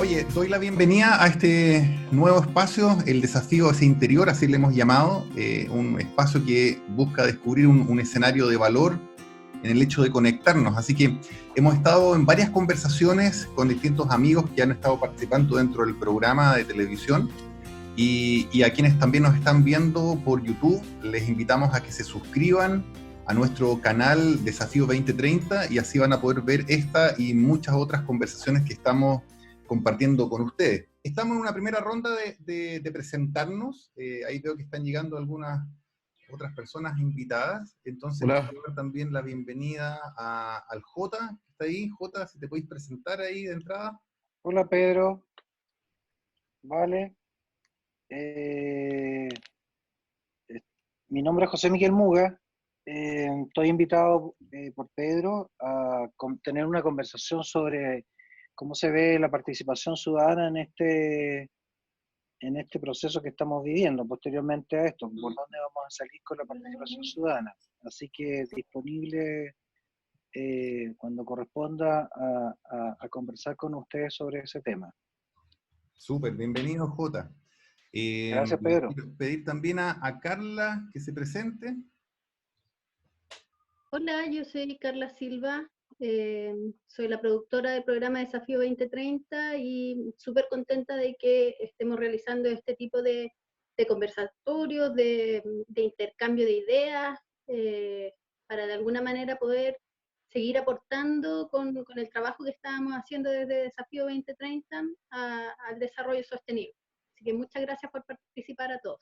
Oye, doy la bienvenida a este nuevo espacio, el desafío hacia interior, así le hemos llamado, un espacio que busca descubrir un escenario de valor en el hecho de conectarnos. Así que hemos estado en varias conversaciones con distintos amigos que han estado participando dentro del programa de televisión y a quienes también nos están viendo por YouTube, les invitamos a que se suscriban a nuestro canal Desafío 2030 y así van a poder ver esta y muchas otras conversaciones que estamos compartiendo con ustedes. Estamos en una primera ronda de presentarnos. Ahí veo que están llegando algunas otras personas invitadas. Entonces, Hola. quiero dar también la bienvenida al Jota, que está ahí. Jota, si te podéis presentar ahí de entrada. Hola Pedro, vale. Eh, Mi nombre es José Miguel Muga. Estoy invitado por Pedro a tener una conversación sobre cómo se ve la participación ciudadana en este proceso que estamos viviendo. Posteriormente a esto, por dónde vamos a salir con la participación ciudadana. Así que disponible cuando corresponda a conversar con ustedes sobre ese tema. Súper, bienvenido Jota. Gracias, Pedro. Quiero pedir también a Carla que se presente. Hola, yo soy Carla Silva, soy la productora del programa Desafío 2030 y súper contenta de que estemos realizando este tipo de conversatorios, de intercambio de ideas, para de alguna manera poder seguir aportando con el trabajo que estábamos haciendo desde Desafío 2030 al desarrollo sostenible. Así que muchas gracias por participar a todos.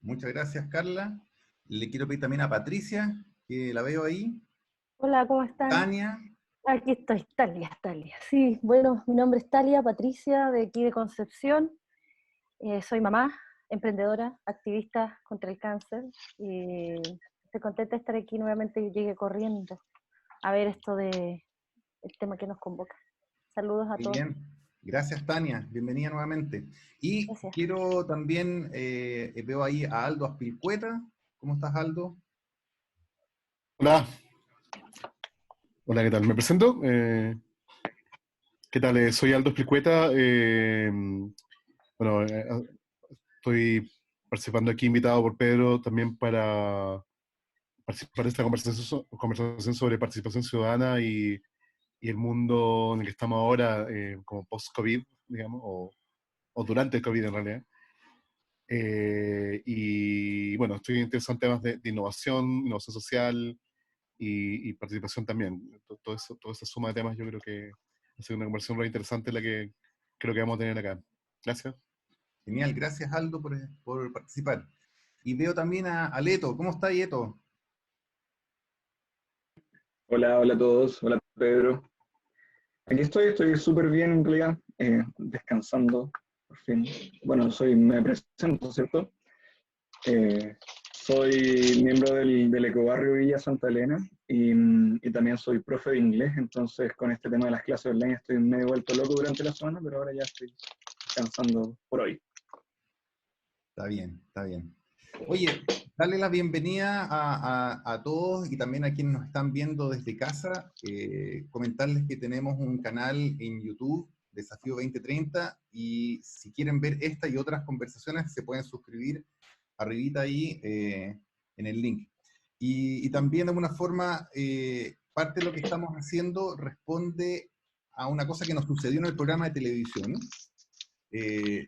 Muchas gracias, Carla. Le quiero pedir también a Patricia, que la veo ahí. Hola, ¿cómo están? Tania. Aquí estoy, Talia. Sí, bueno, mi nombre es Talia Patricia, de aquí de Concepción. Soy mamá, emprendedora, activista contra el cáncer. Y estoy contenta de estar aquí nuevamente y llegué corriendo a ver esto el tema que nos convoca. Saludos a Muy todos. bien. Gracias, Tania. Bienvenida nuevamente. Y Gracias. quiero también, veo ahí a Aldo Aspilcueta. ¿Cómo estás, Aldo? Hola. Hola, ¿qué tal? Me presento. ¿Qué tal? Soy Aldo Esplicueta. Bueno, estoy participando aquí, invitado por Pedro, también para participar de esta conversación sobre participación ciudadana y el mundo en el que estamos ahora, como post-COVID, digamos, o durante el COVID en realidad. Y bueno, estoy interesado en temas de innovación social y participación también. Toda esa suma de temas yo creo que ha sido una conversación muy interesante la que creo que vamos a tener acá. Gracias. Genial. Gracias, Aldo, por participar. Y veo también a Leto. ¿Cómo está, Leto? Hola, hola a todos, hola Pedro. Aquí estoy súper bien en realidad, descansando, por fin. Bueno, me presento, ¿cierto? Soy miembro del Ecobarrio Villa Santa Elena y también soy profe de inglés, entonces con este tema de las clases online estoy medio vuelto loco durante la semana, pero ahora ya estoy descansando por hoy. Está bien, está bien. Oye, dale la bienvenida a todos y también a quienes nos están viendo desde casa. Comentarles que tenemos un canal en YouTube, Desafío 2030, y si quieren ver esta y otras conversaciones se pueden suscribir arribita ahí en el link. Y también de alguna forma, parte de lo que estamos haciendo responde a una cosa que nos sucedió en el programa de televisión.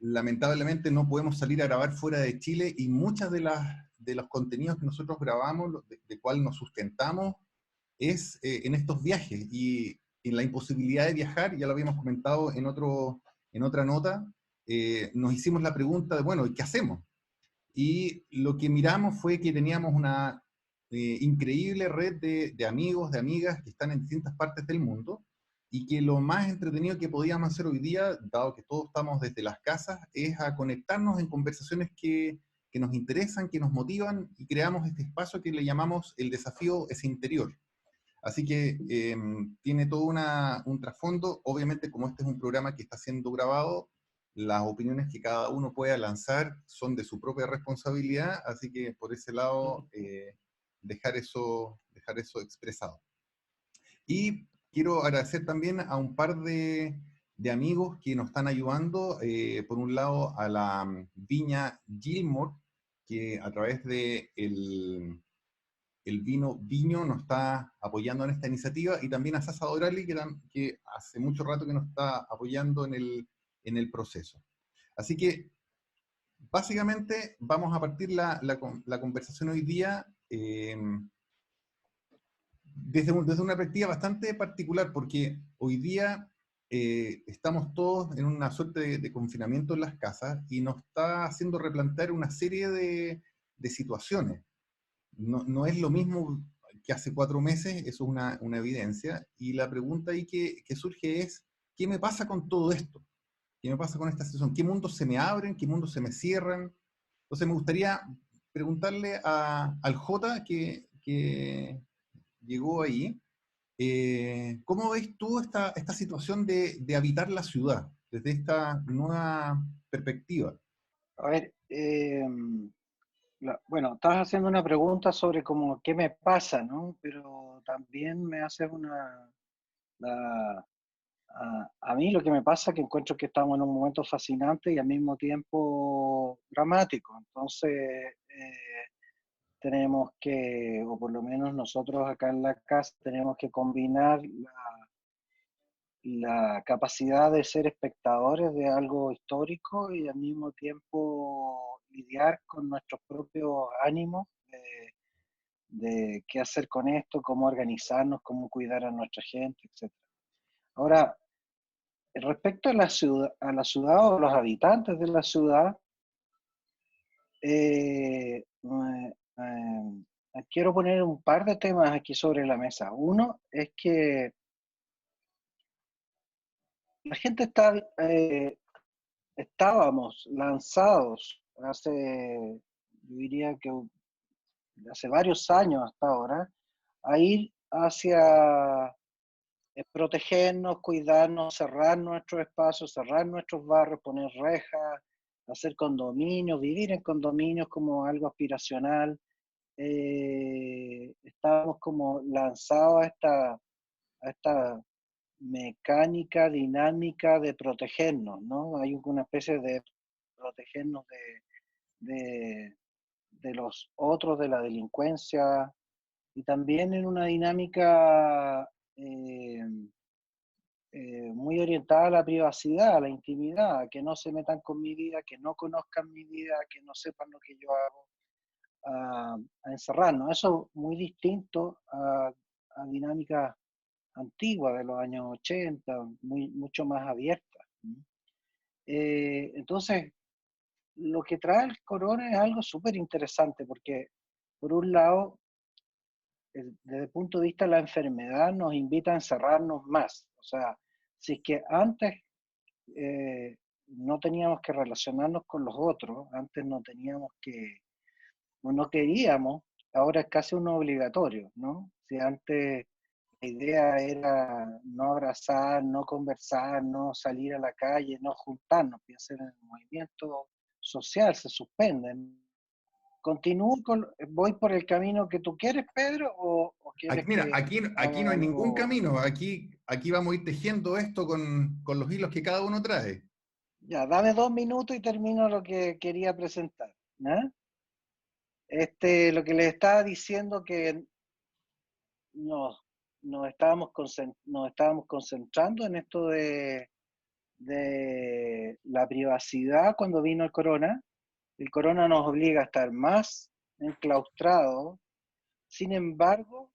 Lamentablemente no podemos salir a grabar fuera de Chile y muchas de los contenidos que nosotros grabamos, de cual nos sustentamos, es en estos viajes y en la imposibilidad de viajar, ya lo habíamos comentado en otra nota, nos hicimos la pregunta de, bueno, ¿qué hacemos? Y lo que miramos fue que teníamos una increíble red de amigos, de amigas que están en distintas partes del mundo, y que lo más entretenido que podíamos hacer hoy día, dado que todos estamos desde las casas, es a conectarnos en conversaciones que nos interesan, que nos motivan, y creamos este espacio que le llamamos el desafío es interior. Así que tiene todo un trasfondo. Obviamente, como este es un programa que está siendo grabado, las opiniones que cada uno pueda lanzar son de su propia responsabilidad, así que por ese lado dejar eso expresado. Y quiero agradecer también a un par de de amigos que nos están ayudando. Por un lado, a la viña Gilmore, que a través de el vino Viño nos está apoyando en esta iniciativa, y también a Sasa Dorali, que hace mucho rato que nos está apoyando en el proceso. Así que, básicamente, vamos a partir la conversación hoy día desde una perspectiva bastante particular, porque hoy día estamos todos en una suerte de confinamiento en las casas y nos está haciendo replantear una serie de situaciones. No es lo mismo que hace 4 meses, eso es una evidencia, y la pregunta ahí que surge es, ¿qué me pasa con todo esto? ¿Qué me pasa con esta situación? ¿Qué mundos se me abren? ¿Qué mundos se me cierran? Entonces me gustaría preguntarle al J que llegó ahí, ¿cómo ves tú esta situación de habitar la ciudad desde esta nueva perspectiva? A ver, bueno, estás haciendo una pregunta sobre como qué me pasa, ¿no? Pero también me haces a mí lo que me pasa es que encuentro que estamos en un momento fascinante y al mismo tiempo dramático. Entonces, tenemos que, o por lo menos nosotros acá en la casa, tenemos que combinar la capacidad de ser espectadores de algo histórico y al mismo tiempo lidiar con nuestros propios ánimos de qué hacer con esto, cómo organizarnos, cómo cuidar a nuestra gente, etc. Ahora, respecto a la ciudad o los habitantes de la ciudad, quiero poner un par de temas aquí sobre la mesa. Uno es que la gente estábamos lanzados yo diría que hace varios años hasta ahora, a ir hacia protegernos, cuidarnos, cerrar nuestros espacios, cerrar nuestros barrios, poner rejas, hacer condominios, vivir en condominios como algo aspiracional. Estábamos como lanzados a esta mecánica dinámica de protegernos, ¿no? Hay una especie de protegernos de, de los otros, de la delincuencia, y también en una dinámica muy orientada a la privacidad, a la intimidad, a que no se metan con mi vida, que no conozcan mi vida, que no sepan lo que yo hago, a encerrarnos. Eso es muy distinto a dinámicas antiguas de los años 80, mucho más abiertas. Entonces, lo que trae el corona es algo súper interesante, porque por un lado, desde el punto de vista de la enfermedad, nos invita a encerrarnos más. O sea, si es que antes no teníamos que relacionarnos con los otros, antes no teníamos no queríamos, ahora es casi un obligatorio, ¿no? Si antes la idea era no abrazar, no conversar, no salir a la calle, no juntarnos, piensen en el movimiento social, se suspenden. ¿Voy por el camino que tú quieres, Pedro, o quieres Mira, que aquí no haga hay ningún algo? camino, aquí vamos a ir tejiendo esto con los hilos que cada uno trae. Ya, dame 2 minutos y termino lo que quería presentar, ¿no? Lo que les estaba diciendo que nos, nos estábamos concentrando en esto de la privacidad cuando vino el corona. El corona nos obliga a estar más enclaustrados. Sin embargo,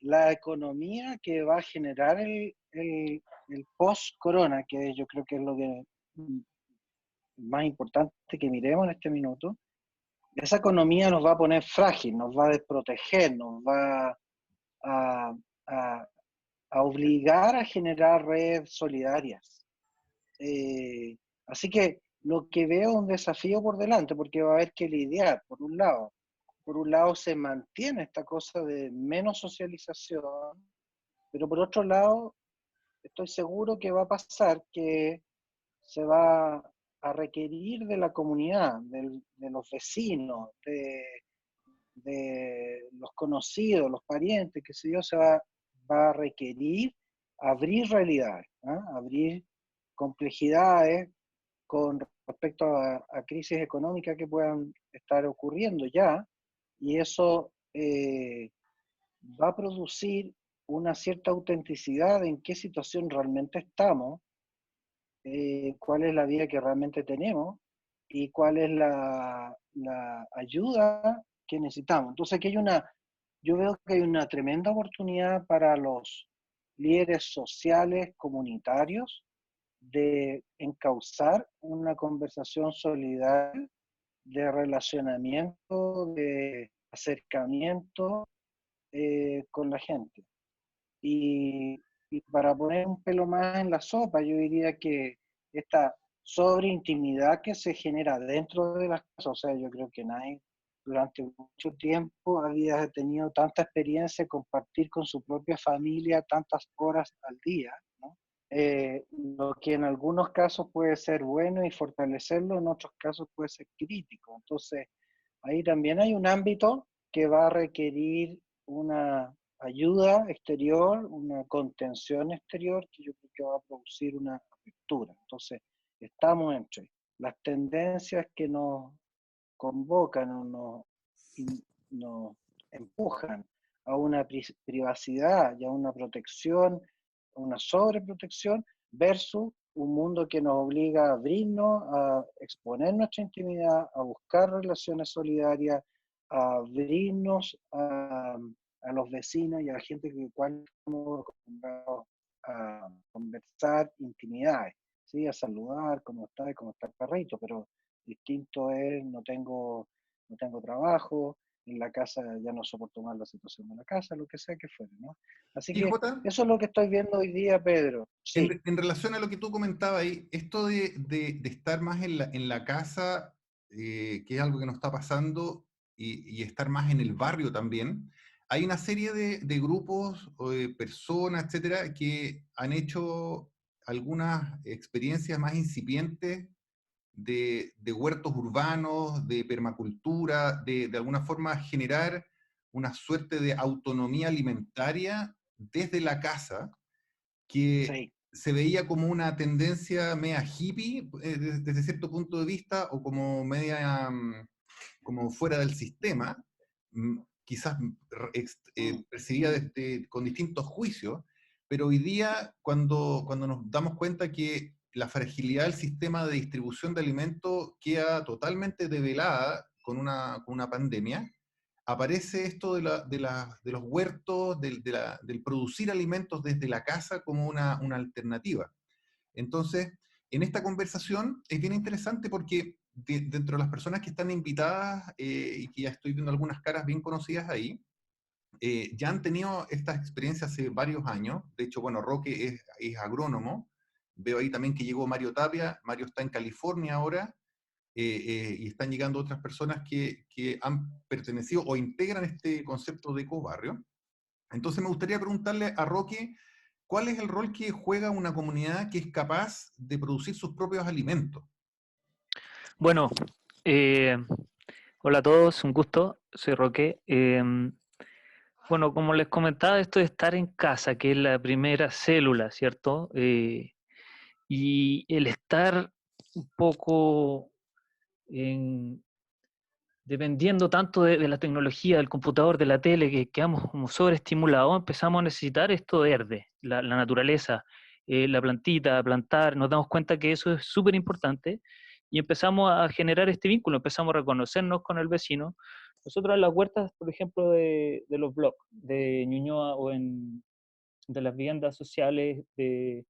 la economía que va a generar el post-corona, que yo creo que es lo que más importante que miremos en este minuto, esa economía nos va a poner frágil, nos va a desproteger, nos va a, a, a obligar a generar redes solidarias. Así que lo que veo es un desafío por delante, porque va a haber que lidiar, por un lado se mantiene esta cosa de menos socialización, pero por otro lado estoy seguro que va a pasar que se va a requerir de la comunidad, de los vecinos, de los conocidos, los parientes, que sé yo, va a requerir abrir realidades, ¿eh? Abrir complejidades con respecto a crisis económicas que puedan estar ocurriendo ya, y eso va a producir una cierta autenticidad de en qué situación realmente estamos, cuál es la vida que realmente tenemos y cuál es la ayuda que necesitamos. Entonces aquí yo veo que hay una tremenda oportunidad para los líderes sociales, comunitarios, de encauzar una conversación solidaria, de relacionamiento, de acercamiento con la gente. Y para poner un pelo más en la sopa, yo diría que esta sobreintimidad que se genera dentro de las casas, o sea, yo creo que nadie durante mucho tiempo había tenido tanta experiencia de compartir con su propia familia tantas horas al día, ¿no? Lo que en algunos casos puede ser bueno y fortalecerlo, en otros casos puede ser crítico. Entonces, ahí también hay un ámbito que va a requerir una ayuda exterior, una contención exterior, que yo creo que va a producir una apertura. Entonces, estamos entre las tendencias que nos convocan o nos empujan a una privacidad y a una protección, a una sobreprotección, versus un mundo que nos obliga a abrirnos, a exponer nuestra intimidad, a buscar relaciones solidarias, a abrirnos a los vecinos y a la gente con la cual estamos acostumbrados a conversar intimidades, ¿sí? A saludar, cómo está el perrito, pero distinto es, no tengo trabajo, en la casa ya no soporto más la situación de la casa, lo que sea que fuera, ¿no? Así Y que Jota, eso es lo que estoy viendo hoy día, Pedro. Sí, en relación a lo que tú comentabas ahí, esto de estar más en la casa, que es algo que nos está pasando, y estar más en el barrio también, hay una serie de grupos o de personas, etcétera, que han hecho algunas experiencias más incipientes de huertos urbanos, de permacultura, de alguna forma generar una suerte de autonomía alimentaria desde la casa, que sí. se veía como una tendencia media hippie desde cierto punto de vista, o como media como fuera del sistema, quizás percibida con distintos juicios, pero hoy día cuando nos damos cuenta que la fragilidad del sistema de distribución de alimentos queda totalmente develada con una pandemia, aparece esto de los huertos, del producir alimentos desde la casa como una alternativa. Entonces, en esta conversación es bien interesante porque dentro de las personas que están invitadas, y que ya estoy viendo algunas caras bien conocidas ahí, ya han tenido estas experiencias hace varios años. De hecho, bueno, Roque es agrónomo. Veo ahí también que llegó Mario Tapia. Mario está en California ahora, y están llegando otras personas que han pertenecido o integran este concepto de ecobarrio. Entonces me gustaría preguntarle a Roque, ¿cuál es el rol que juega una comunidad que es capaz de producir sus propios alimentos? Bueno, eh, hola a todos, un gusto, soy Roque. Bueno, como les comentaba, esto de estar en casa, que es la primera célula, ¿cierto? Y el estar un poco dependiendo tanto de la tecnología, del computador, de la tele, que quedamos como sobreestimulados, empezamos a necesitar esto verde, la naturaleza, la plantita, plantar, nos damos cuenta que eso es súper importante y empezamos a generar este vínculo, empezamos a reconocernos con el vecino. Nosotros en las huertas, por ejemplo, de los blogs de Ñuñoa o de las viviendas sociales, de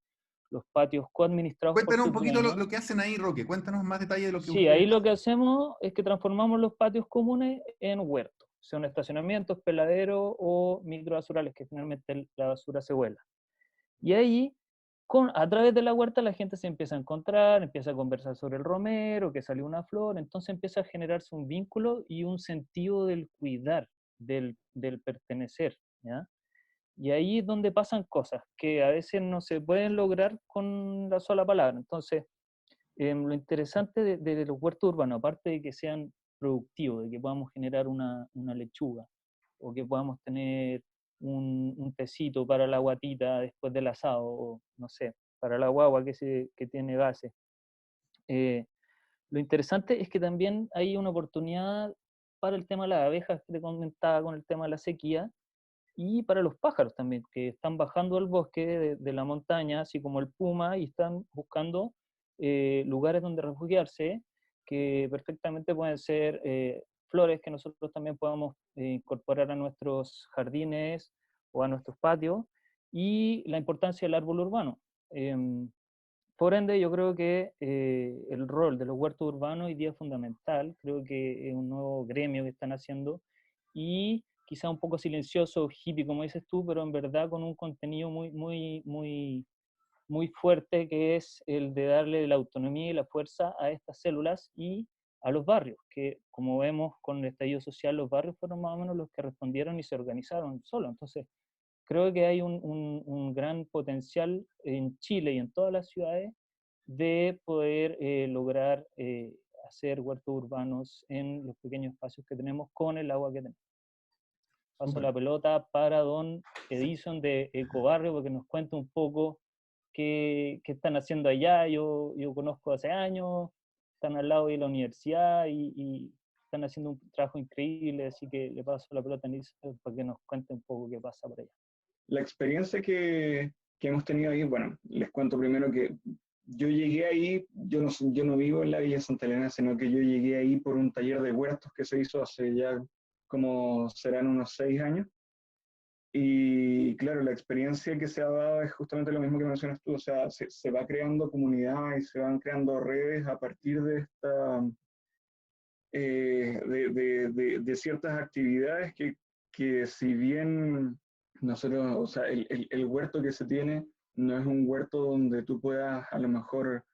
los patios coadministrados por Cuéntanos un sus poquito dueños. lo que hacen ahí, Roque. Cuéntanos más detalle de lo que Sí, ahí ustedes lo hacen. que hacemos es que transformamos los patios comunes en huertos, sean estacionamientos, peladeros o microbasurales, que finalmente la basura se vuela. Y ahí, a través de la huerta, la gente se empieza a encontrar, empieza a conversar sobre el romero, que salió una flor, entonces empieza a generarse un vínculo y un sentido del cuidar, del pertenecer, ¿ya? Y ahí es donde pasan cosas que a veces no se pueden lograr con la sola palabra. Entonces, lo interesante de los huertos urbanos, aparte de que sean productivos, de que podamos generar una lechuga, o que podamos tener un tecito para la guatita después del asado, o no sé, para la guagua que tiene gases. Lo interesante es que también hay una oportunidad para el tema de las abejas que te comentaba con el tema de la sequía, y para los pájaros también, que están bajando al bosque de la montaña, así como el puma, y están buscando lugares donde refugiarse, que perfectamente pueden ser flores que nosotros también podamos incorporar a nuestros jardines o a nuestros patios, y la importancia del árbol urbano. Por ende, yo creo que el rol de los huertos urbanos hoy día es fundamental. Creo que es un nuevo gremio que están haciendo, y quizá un poco silencioso, hippie, como dices tú, pero en verdad con un contenido muy fuerte, que es el de darle la autonomía y la fuerza a estas células y a los barrios, que como vemos con el estallido social, los barrios fueron más o menos los que respondieron y se organizaron solos. Entonces, creo que hay un gran potencial en Chile y en todas las ciudades de poder lograr hacer huertos urbanos en los pequeños espacios que tenemos con el agua que tenemos. Paso la pelota para don Edison de Ecobarrio, porque nos cuente un poco qué están haciendo allá. Yo conozco hace años, están al lado de la universidad y están haciendo un trabajo increíble, así que le paso la pelota a Edison para que nos cuente un poco qué pasa por allá. La experiencia que hemos tenido ahí, bueno, les cuento primero que yo llegué ahí, yo no vivo en la Villa Santa Elena, sino que yo llegué ahí por un taller de huertos que se hizo hace ya como serán unos 6 años. Y claro, la experiencia que se ha dado es justamente lo mismo que mencionas tú, o sea, se va creando comunidad y se van creando redes a partir de esta, de ciertas actividades que si bien nosotros, o sea, el huerto que se tiene no es un huerto donde tú puedas a lo mejor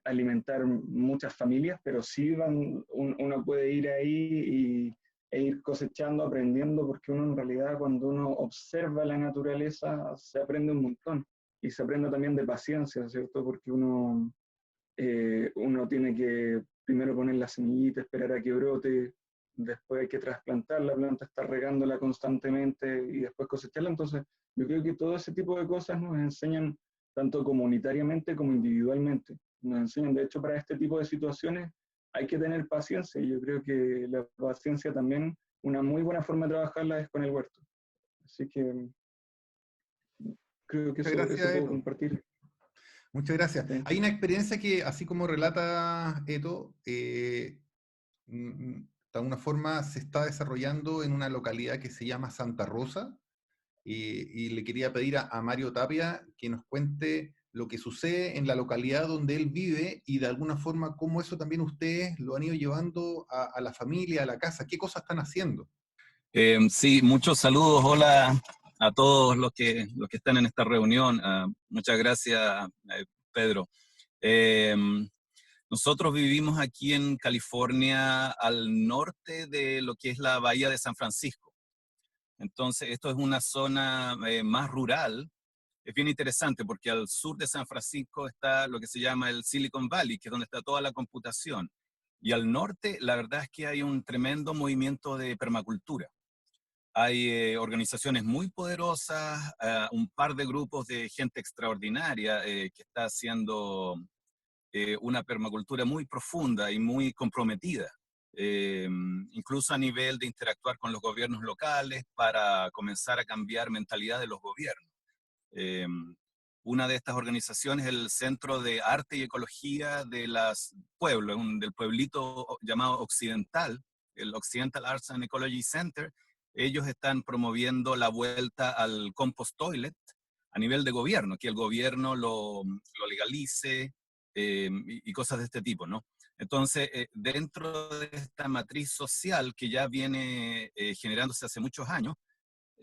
alimentar muchas familias, pero sí uno puede ir ahí e ir cosechando, aprendiendo, porque uno en realidad cuando uno observa la naturaleza se aprende un montón, y se aprende también de paciencia, ¿cierto? Porque uno tiene que primero poner la semillita, esperar a que brote, después hay que trasplantar la planta, estar regándola constantemente y después cosecharla. Entonces, yo creo que todo ese tipo de cosas nos enseñan tanto comunitariamente como individualmente. Nos enseñan, de hecho, para este tipo de situaciones hay que tener paciencia, y yo creo que la paciencia también, una muy buena forma de trabajarla es con el huerto. Así que creo que eso puedo compartir. Muchas gracias. Sí. Hay una experiencia que, así como relata Eto, de alguna forma se está desarrollando en una localidad que se llama Santa Rosa, y le quería pedir a Mario Tapia que nos cuente lo que sucede en la localidad donde él vive, y de alguna forma cómo eso también ustedes lo han ido llevando a la familia, a la casa. ¿Qué cosas están haciendo? Sí, muchos saludos. Hola a todos los que están en esta reunión. Muchas gracias, Pedro. Nosotros vivimos aquí en California, al norte de lo que es la Bahía de San Francisco. Entonces, esto es una zona más rural. Es bien interesante porque al sur de San Francisco está lo que se llama el Silicon Valley, que es donde está toda la computación. Y al norte, la verdad es que hay un tremendo movimiento de permacultura. Hay organizaciones muy poderosas, un par de grupos de gente extraordinaria que está haciendo una permacultura muy profunda y muy comprometida, incluso a nivel de interactuar con los gobiernos locales para comenzar a cambiar mentalidad de los gobiernos. Una de estas organizaciones es el Centro de Arte y Ecología de las Pueblos, del pueblito llamado Occidental, el Occidental Arts and Ecology Center. Ellos están promoviendo la vuelta al compost toilet a nivel de gobierno, que el gobierno lo legalice y cosas de este tipo, ¿no? Entonces, dentro de esta matriz social que ya viene generándose hace muchos años,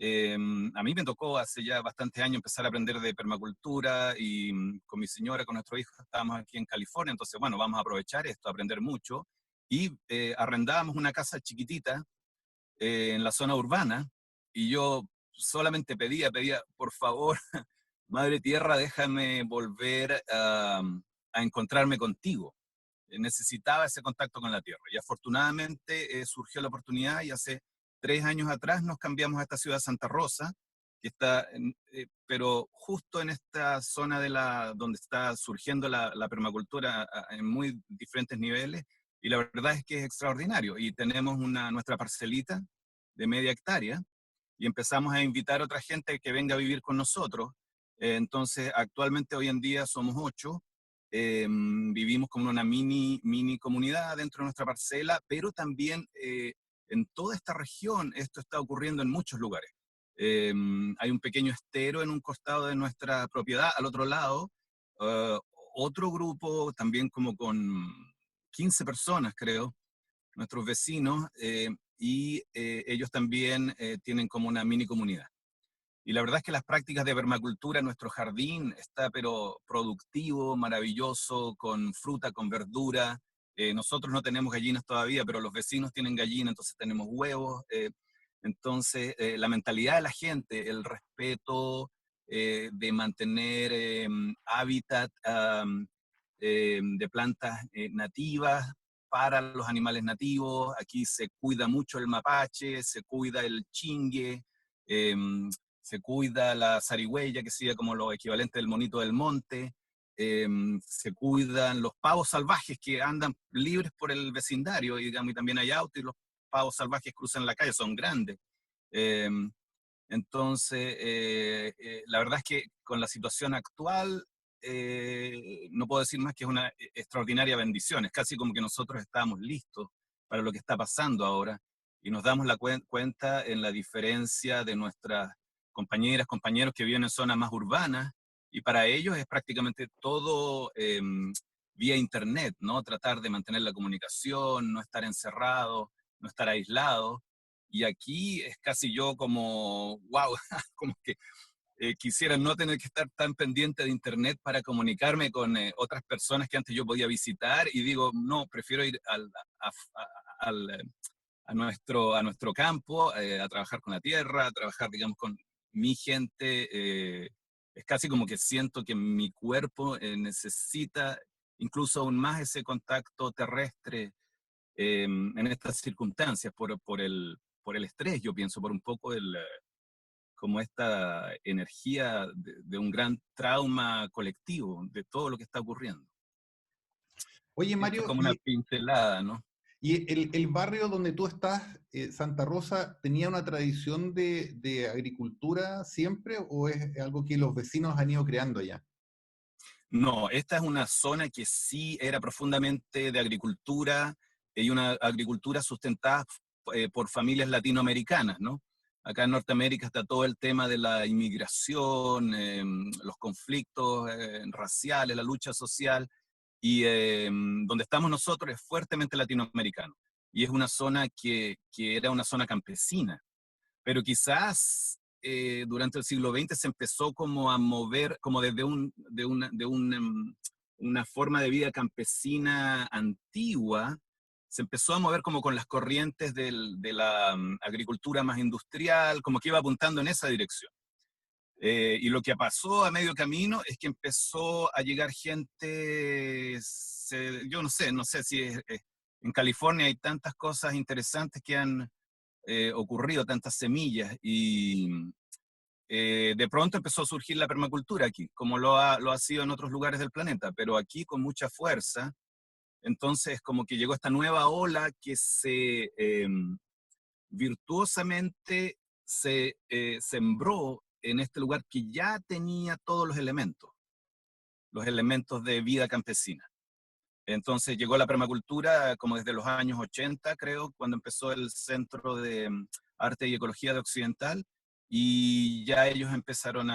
a mí me tocó hace ya bastantes años empezar a aprender de permacultura, y con mi señora, con nuestro hijo, estábamos aquí en California, entonces, bueno, vamos a aprovechar esto, aprender mucho, y arrendábamos una casa chiquitita en la zona urbana, y yo solamente pedía, por favor, Madre Tierra, déjame volver a encontrarme contigo. Necesitaba ese contacto con la tierra, y afortunadamente surgió la oportunidad, y hace 3 años atrás nos cambiamos a esta ciudad Santa Rosa, que está, pero justo en esta zona donde está surgiendo la permacultura en muy diferentes niveles, y la verdad es que es extraordinario. Y tenemos nuestra parcelita de media hectárea, y empezamos a invitar a otra gente que venga a vivir con nosotros. Entonces, actualmente hoy en día somos 8, vivimos como una mini comunidad dentro de nuestra parcela, pero también en toda esta región esto está ocurriendo en muchos lugares. Hay un pequeño estero en un costado de nuestra propiedad, al otro lado, otro grupo también como con 15 personas, creo, nuestros vecinos, y ellos también tienen como una mini comunidad. Y la verdad es que las prácticas de permacultura en nuestro jardín está pero productivo, maravilloso, con fruta, con verdura. Nosotros no tenemos gallinas todavía, pero los vecinos tienen gallinas, entonces tenemos huevos. Entonces, la mentalidad de la gente, el respeto de mantener hábitat de plantas nativas para los animales nativos. Aquí se cuida mucho el mapache, se cuida el chingue, se cuida la zarigüeya, que sería como lo equivalente del monito del monte, se cuidan los pavos salvajes que andan libres por el vecindario, y, digamos, y también hay autos y los pavos salvajes cruzan la calle, son grandes. Entonces, la verdad es que con la situación actual, no puedo decir más que es una extraordinaria bendición. Es casi como que nosotros estamos listos para lo que está pasando ahora, y nos damos la cuenta en la diferencia de nuestras compañeras, compañeros que viven en zonas más urbanas, y para ellos es prácticamente todo vía internet, ¿no? Tratar de mantener la comunicación, no estar encerrado, no estar aislado. Y aquí es casi yo como, wow, como que quisiera no tener que estar tan pendiente de internet para comunicarme con otras personas que antes yo podía visitar, y digo, no, prefiero ir a nuestro campo, a trabajar con la tierra, a trabajar, digamos, con mi gente. Es casi como que siento que mi cuerpo necesita incluso aún más ese contacto terrestre en estas circunstancias, por el estrés, yo pienso, por un poco como esta energía de un gran trauma colectivo, de todo lo que está ocurriendo. Oye, Esto Mario, es como una pincelada, ¿no? y el barrio donde tú estás, Santa Rosa, ¿tenía una tradición de agricultura siempre o es algo que los vecinos han ido creando allá? No, esta es una zona que sí era profundamente de agricultura, y una agricultura sustentada por familias latinoamericanas, ¿no? Acá en Norteamérica está todo el tema de la inmigración, los conflictos raciales, la lucha social, y donde estamos nosotros es fuertemente latinoamericano. Y es una zona que era una zona campesina, pero quizás durante el siglo XX se empezó como a mover, como desde una forma de vida campesina antigua, se empezó a mover como con las corrientes de la agricultura más industrial, como que iba apuntando en esa dirección. Y lo que pasó a medio camino es que empezó a llegar gente, yo no sé si en California hay tantas cosas interesantes que han ocurrido, tantas semillas, y de pronto empezó a surgir la permacultura aquí, como lo ha sido en otros lugares del planeta, pero aquí con mucha fuerza. Entonces como que llegó esta nueva ola que virtuosamente se sembró en este lugar que ya tenía todos los elementos de vida campesina. Entonces llegó la permacultura como desde los años 80, creo, cuando empezó el Centro de Arte y Ecología de Occidental, y ya ellos empezaron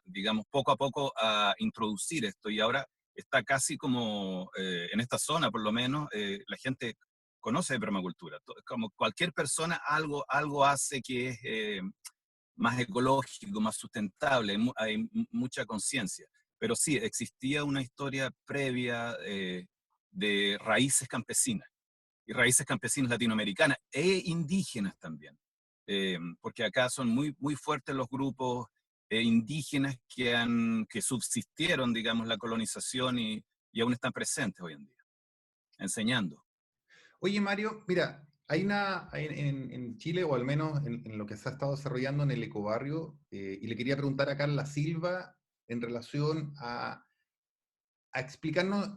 digamos, poco a poco a introducir esto, y ahora está casi como, en esta zona por lo menos, la gente conoce de permacultura. Como cualquier persona, algo hace que es más ecológico, más sustentable, hay mucha conciencia. Pero sí, existía una historia previa de raíces campesinas, y raíces campesinas latinoamericanas e indígenas también, porque acá son muy fuertes los grupos indígenas que subsistieron, digamos, la colonización, y aún están presentes hoy en día, enseñando. Oye, Mario, mira, en Chile, o al menos en lo que se ha estado desarrollando en el ecobarrio, y le quería preguntar a Carla Silva en relación a explicarnos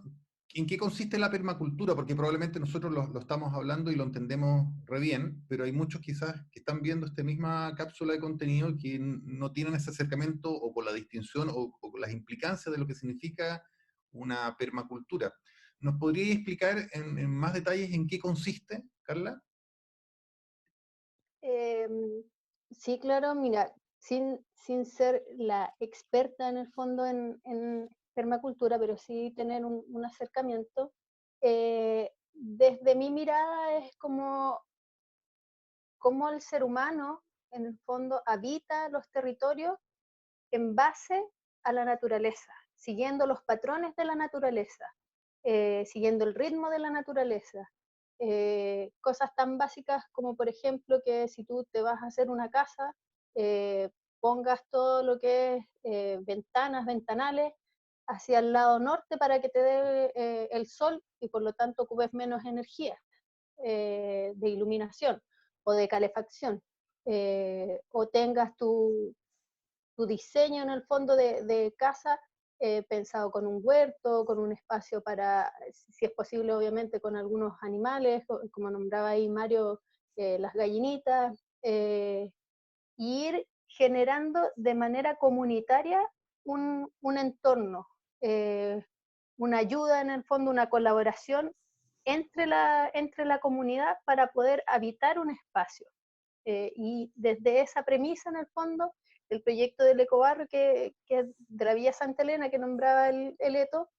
en qué consiste la permacultura, porque probablemente nosotros lo estamos hablando y lo entendemos re bien, pero hay muchos quizás que están viendo esta misma cápsula de contenido que no tienen ese acercamiento o con la distinción o con las implicancias de lo que significa una permacultura. ¿Nos podría explicar en más detalles en qué consiste, Carla? Sí, claro, mira, sin ser la experta en el fondo en permacultura, pero sí tener un acercamiento, desde mi mirada es como el ser humano en el fondo habita los territorios en base a la naturaleza, siguiendo los patrones de la naturaleza, siguiendo el ritmo de la naturaleza. Cosas tan básicas como, por ejemplo, que si tú te vas a hacer una casa, pongas todo lo que es ventanas, ventanales, hacia el lado norte para que te dé el sol y por lo tanto ocupes menos energía de iluminación o de calefacción. O tengas tu diseño en el fondo de casa pensado con un huerto, con un espacio para, si es posible, obviamente, con algunos animales, como nombraba ahí Mario, las gallinitas, y ir generando de manera comunitaria un entorno, una ayuda en el fondo, una colaboración entre la comunidad para poder habitar un espacio. Y desde esa premisa, en el fondo, el proyecto del ecobarrio que de la Villa Santa Elena que nombraba el Eto,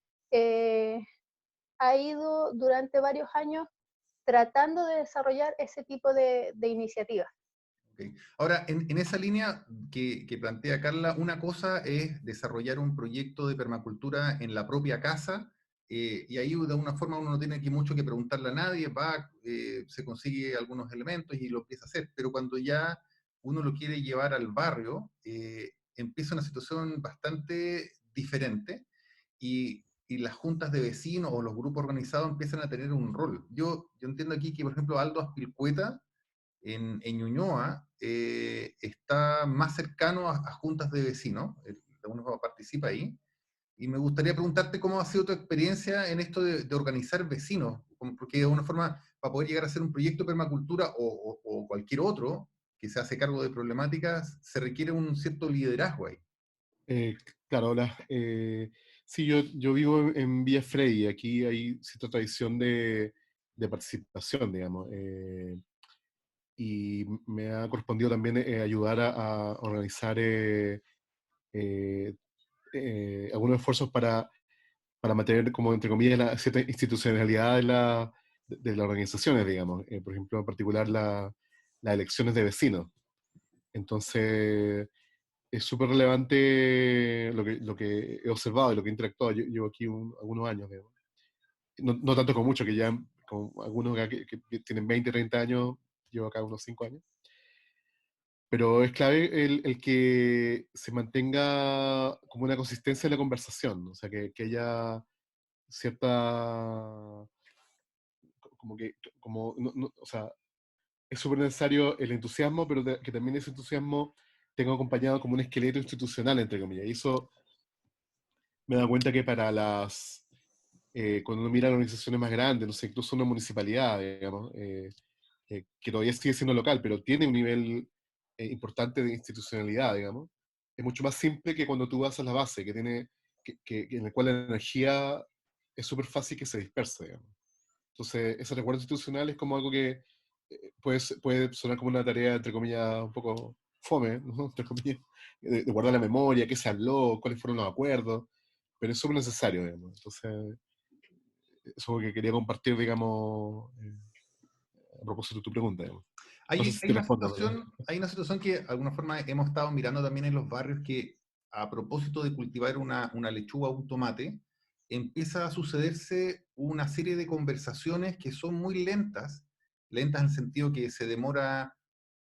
ha ido durante varios años tratando de desarrollar ese tipo de iniciativas. Okay. Ahora, en esa línea que plantea Carla, una cosa es desarrollar un proyecto de permacultura en la propia casa, y ahí de alguna forma uno no tiene mucho que preguntarle a nadie, va, se consigue algunos elementos y lo empieza a hacer, pero cuando ya uno lo quiere llevar al barrio, empieza una situación bastante diferente y las juntas de vecinos o los grupos organizados empiezan a tener un rol. Yo entiendo aquí que, por ejemplo, Aldo Aspilcueta, en Ñuñoa, está más cercano a juntas de vecinos, uno participa ahí, y me gustaría preguntarte cómo ha sido tu experiencia en esto de organizar vecinos, porque de alguna forma, para poder llegar a hacer un proyecto de permacultura o cualquier otro que se hace cargo de problemáticas, se requiere un cierto liderazgo ahí. Claro, hola. Sí, yo vivo en Villa Frey, aquí hay cierta tradición de participación, digamos. Y me ha correspondido también ayudar a organizar eh, algunos esfuerzos para mantener, como entre comillas, la cierta institucionalidad de las organizaciones, digamos. Por ejemplo, en particular las elecciones de vecinos. Entonces, es súper relevante lo que he observado y lo que he interactuado. Yo llevo aquí algunos años, digamos. No tanto como muchos, que ya, con algunos que tienen 20, 30 años, llevo acá unos 5 años. Pero es clave el que se mantenga como una consistencia en la conversación, o sea, que haya cierta, como que, como, o sea, es súper necesario el entusiasmo, pero que también ese entusiasmo tenga acompañado como un esqueleto institucional, entre comillas. Y eso me da cuenta que para cuando uno mira organizaciones más grandes, no sé, incluso una municipalidad, digamos, que todavía sigue siendo local, pero tiene un nivel importante de institucionalidad, digamos, es mucho más simple que cuando tú vas a la base, en el cual la energía es súper fácil que se disperse, digamos. Entonces, ese recuerdo institucional es como algo que puede sonar como una tarea, entre comillas, un poco fome, ¿no? Entre comillas, de guardar la memoria, qué se habló, cuáles fueron los acuerdos, pero es súper necesario, digamos. Entonces, eso es lo que quería compartir, digamos, a propósito de tu pregunta, digamos. No sé si te respondo. Hay una situación que de alguna forma hemos estado mirando también en los barrios, que a propósito de cultivar una lechuga o un tomate, empieza a sucederse una serie de conversaciones que son muy lentas, lentas en el sentido que se demora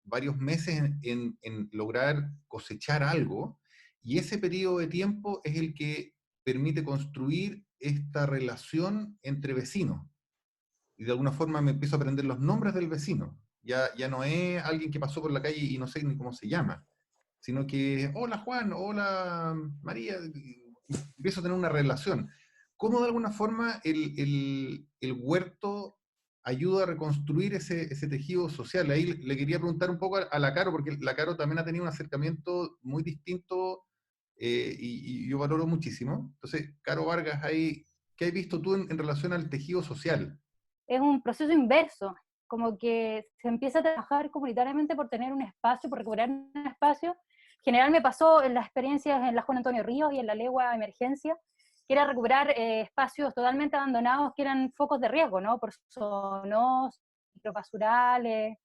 varios meses en lograr cosechar algo, y ese periodo de tiempo es el que permite construir esta relación entre vecinos. y de alguna forma me empiezo a aprender los nombres del vecino. Ya no es alguien que pasó por la calle y no sé ni cómo se llama, sino que, hola Juan, hola María, y empiezo a tener una relación. ¿Cómo de alguna forma el huerto ayuda a reconstruir ese tejido social? Ahí le quería preguntar un poco a la Caro, porque la Caro también ha tenido un acercamiento muy distinto y yo valoro muchísimo. Entonces, Caro Vargas, ahí, ¿qué has visto tú en relación al tejido social? Es un proceso inverso, como que se empieza a trabajar comunitariamente por tener un espacio, por recuperar un espacio. General me pasó en las experiencias en la Juan Antonio Ríos y en la Legua Emergencia, que era recuperar espacios totalmente abandonados que eran focos de riesgo, ¿no? Por zoonoses, microbasurales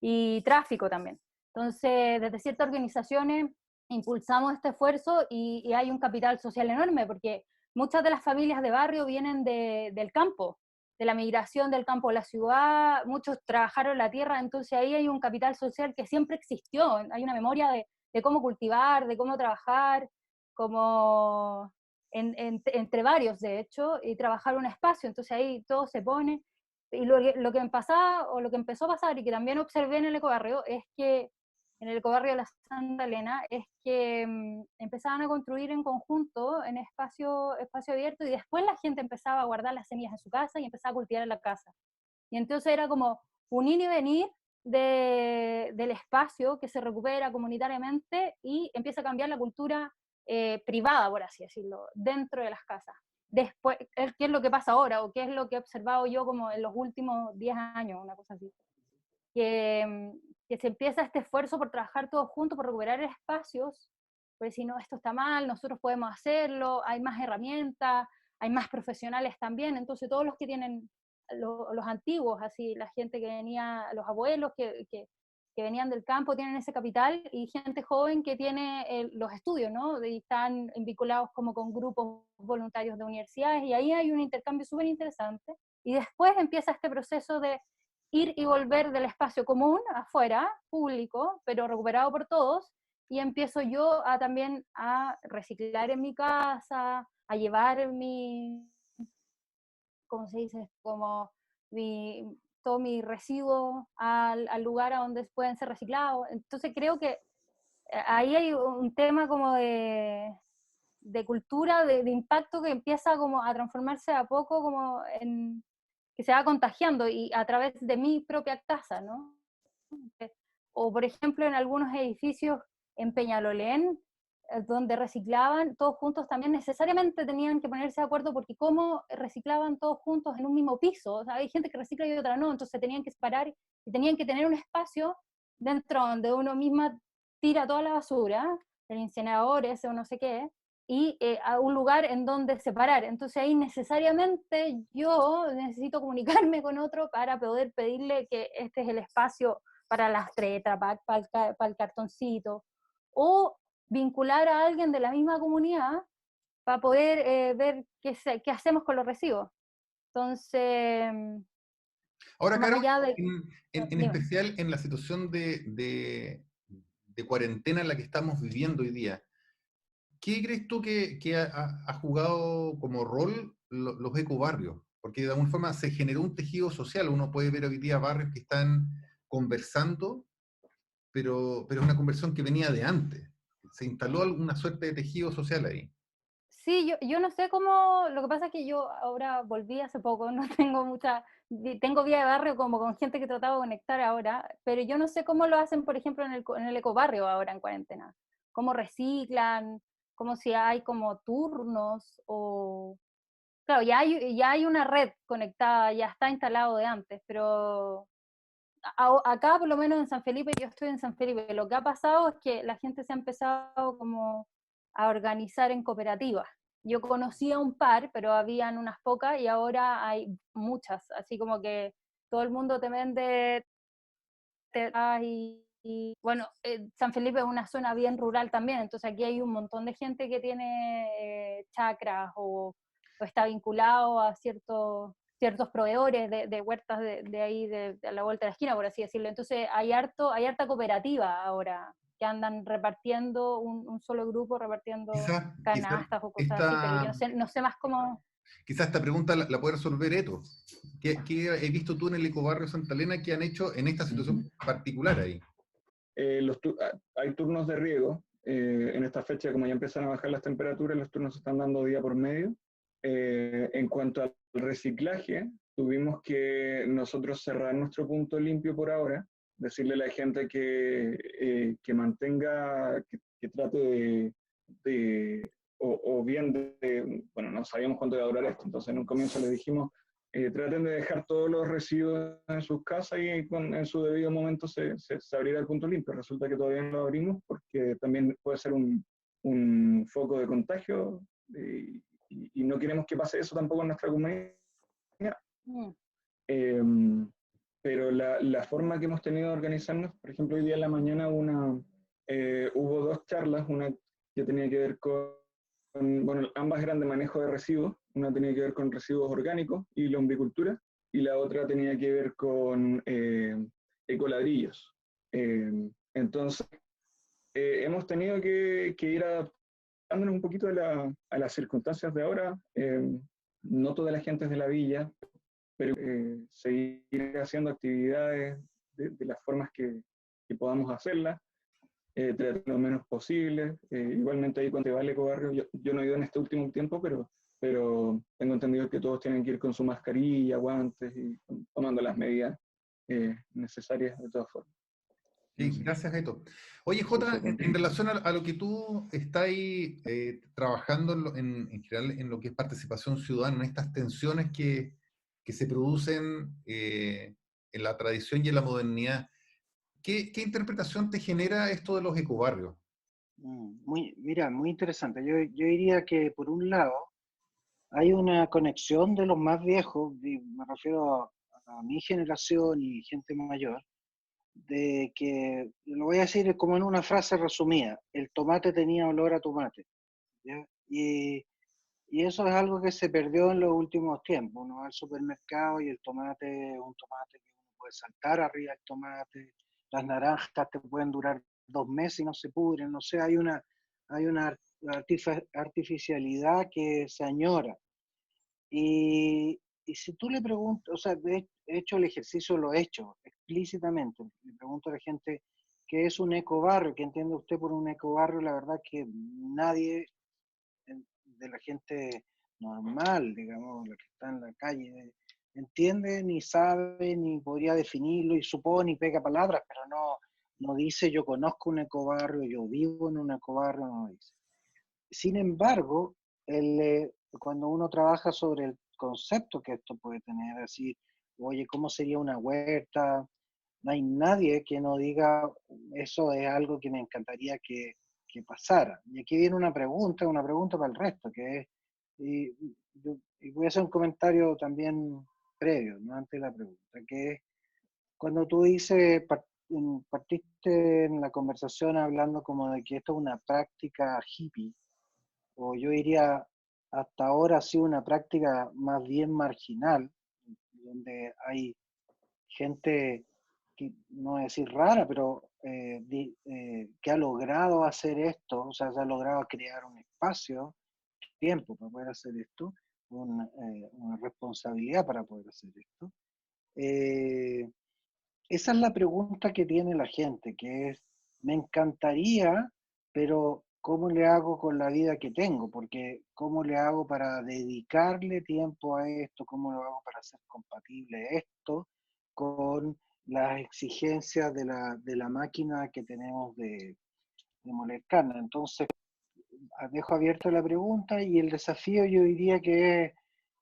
y tráfico también. Entonces, desde ciertas organizaciones impulsamos este esfuerzo y hay un capital social enorme, porque muchas de las familias de barrio vienen del campo, de la migración del campo a la ciudad, muchos trabajaron la tierra, entonces ahí hay un capital social que siempre existió, hay una memoria de cómo cultivar, de cómo trabajar, como entre varios de hecho, y trabajar un espacio, entonces ahí todo se pone. Y lo que me pasaba, o lo que empezó a pasar, y que también observé en el ecobarrio, es que en el ecobarrio de la Santa Elena, es que empezaban a construir en conjunto, en espacio abierto, y después la gente empezaba a guardar las semillas en su casa y empezaba a cultivar en la casa. Y entonces era como un ir y venir del espacio que se recupera comunitariamente y empieza a cambiar la cultura privada, por así decirlo, dentro de las casas. Después, ¿qué es lo que pasa ahora? ¿O qué es lo que he observado yo como en los últimos 10 años? Una cosa así. Que se empieza este esfuerzo por trabajar todos juntos, por recuperar espacios, pues si no, esto está mal, nosotros podemos hacerlo, hay más herramientas, hay más profesionales también, entonces todos los que tienen, los antiguos, así, la gente que venía, los abuelos que venían del campo tienen ese capital, y gente joven que tiene los estudios, ¿no? Y están vinculados como con grupos voluntarios de universidades, y ahí hay un intercambio súper interesante, y después empieza este proceso de ir y volver del espacio común, afuera, público, pero recuperado por todos, y empiezo yo también a reciclar en mi casa, a llevar ¿cómo se dice? Como todo mi residuo al lugar a donde pueden ser reciclados. Entonces creo que ahí hay un tema como de cultura, de impacto que empieza como a transformarse a poco como que se va contagiando y a través de mi propia casa, ¿no? O por ejemplo en algunos edificios en Peñalolén, donde reciclaban todos juntos, también necesariamente tenían que ponerse de acuerdo porque cómo reciclaban todos juntos en un mismo piso, o sea, hay gente que recicla y otra no, entonces tenían que separar y tenían que tener un espacio dentro donde uno misma tira toda la basura, el incinerador ese o no sé qué, y a un lugar en donde separar. Entonces ahí necesariamente yo necesito comunicarme con otro para poder pedirle que este es el espacio para las tretas, para el cartoncito, o vincular a alguien de la misma comunidad para poder ver qué hacemos con los residuos. Entonces, Ahora, más Caro, allá de... en Dime. especial en la situación de cuarentena en la que estamos viviendo hoy día, ¿qué crees tú que ha jugado como rol los ecobarrios? Porque de alguna forma se generó un tejido social. Uno puede ver hoy día barrios que están conversando, pero es una conversión que venía de antes. Se instaló alguna suerte de tejido social ahí. Sí, yo no sé cómo, lo que pasa es que yo ahora volví hace poco, no tengo tengo vida de barrio como con gente que trataba de conectar ahora, pero yo no sé cómo lo hacen, por ejemplo, en el ecobarrio ahora en cuarentena. Cómo reciclan, cómo si hay como turnos, o... Claro, ya hay una red conectada, ya está instalado de antes, pero acá, por lo menos en San Felipe, yo estoy en San Felipe, lo que ha pasado es que la gente se ha empezado como a organizar en cooperativas. Yo conocía un par, pero habían unas pocas y ahora hay muchas, así como que todo el mundo te vende y bueno, San Felipe es una zona bien rural también, entonces aquí hay un montón de gente que tiene chacras o está vinculado a ciertos proveedores de huertas de ahí, de la vuelta de la esquina, por así decirlo. Entonces hay harta cooperativa ahora, que andan repartiendo, un solo grupo repartiendo Quizás canastas o cosas así, pero yo esta, no sé más cómo... Quizás esta pregunta la puede resolver Eto. ¿Qué has visto tú en el ecobarrio Santa Elena que han hecho en esta situación particular ahí? Hay turnos de riego. En esta fecha, como ya empiezan a bajar las temperaturas, los turnos se están dando día por medio. En cuanto al reciclaje, tuvimos que nosotros cerrar nuestro punto limpio por ahora, decirle a la gente que mantenga, que trate o bien bueno, no sabíamos cuánto iba a durar esto, entonces en un comienzo le dijimos, traten de dejar todos los residuos en sus casas y en su debido momento se abrirá el punto limpio. Resulta que todavía no lo abrimos porque también puede ser un foco de contagio y no queremos que pase eso tampoco en nuestra comunidad. Pero la forma que hemos tenido de organizarnos, por ejemplo, hoy día en la mañana hubo 2 charlas, una que tenía que ver bueno, ambas eran de manejo de residuos, una tenía que ver con residuos orgánicos y lombricultura, y la otra tenía que ver con ecoladrillos. Entonces, hemos tenido que ir adaptándonos un poquito a las circunstancias de ahora. No toda la gente es de la villa, pero seguir haciendo actividades de las formas que podamos hacerlas, tratar lo menos posible. Igualmente ahí cuando va el ecobarrio, yo no he ido en este último tiempo, pero tengo entendido que todos tienen que ir con su mascarilla, guantes y tomando las medidas necesarias de todas formas. Sí, gracias, Eto. Oye, Jota, en relación a lo que tú estás ahí trabajando en general en lo que es participación ciudadana, en estas tensiones que se producen en la tradición y en la modernidad, ¿qué interpretación te genera esto de los ecobarrios? Mira, muy interesante. Yo diría que por un lado hay una conexión de los más viejos, me refiero a mi generación y gente mayor, de que, lo voy a decir como en una frase resumida, el tomate tenía olor a tomate, ¿ya? Y eso es algo que se perdió en los últimos tiempos. Uno va al supermercado y el tomate es un tomate que uno puede saltar arriba del tomate, las naranjas te pueden durar 2 meses y no se pudren, no sé, hay una artificialidad que se añora. Y si tú le preguntas, o sea, he hecho el ejercicio, lo he hecho explícitamente, le pregunto a la gente qué es un ecobarrio, qué entiende usted por un ecobarrio, la verdad que nadie de la gente normal, digamos, la que está en la calle, entiende, ni sabe, ni podría definirlo, y supone y pega palabras, pero no dice yo conozco un ecobarrio, yo vivo en un ecobarrio, no dice. Sin embargo, cuando uno trabaja sobre el concepto que esto puede tener, así, oye, ¿cómo sería una huerta? No hay nadie que no diga, eso es algo que me encantaría que pasara. Y aquí viene una pregunta para el resto, que es, y, y voy a hacer un comentario también previo, ¿no? Antes de la pregunta, que es, cuando tú dices, partiste en la conversación hablando como de que esto es una práctica hippie, o yo diría, hasta ahora ha sido una práctica más bien marginal, donde hay gente, que, no voy a decir rara, pero que ha logrado hacer esto, o sea, se ha logrado crear un espacio, tiempo para poder hacer esto, una responsabilidad para poder hacer esto. Esa es la pregunta que tiene la gente, que es, me encantaría, pero ¿cómo le hago con la vida que tengo? Porque ¿cómo le hago para dedicarle tiempo a esto? ¿Cómo lo hago para hacer compatible esto con las exigencias de la máquina que tenemos de moler carne? Entonces, dejo abierta la pregunta y el desafío yo diría que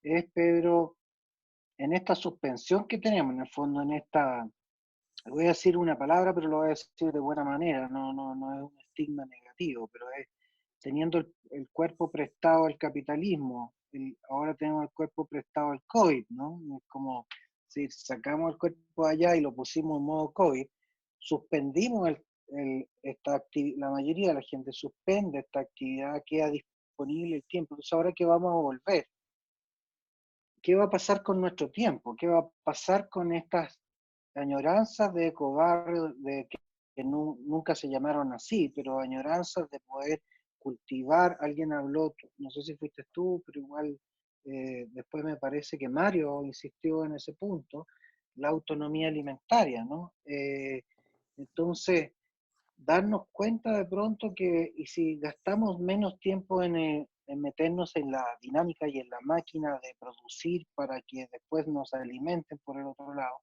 es, Pedro, en esta suspensión que tenemos, en el fondo, en esta, voy a decir una palabra, pero lo voy a decir de buena manera, no es un estigma negativo, pero es teniendo el cuerpo prestado al capitalismo, ahora tenemos el cuerpo prestado al COVID, ¿no? Es como si sacamos el cuerpo allá y lo pusimos en modo COVID, suspendimos la mayoría de la gente suspende esta actividad, queda disponible el tiempo, entonces ahora que vamos a volver, ¿qué va a pasar con nuestro tiempo? ¿Qué va a pasar con estas añoranzas de ecobarrio, que nunca se llamaron así, pero añoranzas de poder cultivar? Alguien habló, no sé si fuiste tú, pero igual después me parece que Mario insistió en ese punto, la autonomía alimentaria, ¿no? Entonces, darnos cuenta de pronto que, y si gastamos menos tiempo en meternos en la dinámica y en la máquina de producir para que después nos alimenten por el otro lado,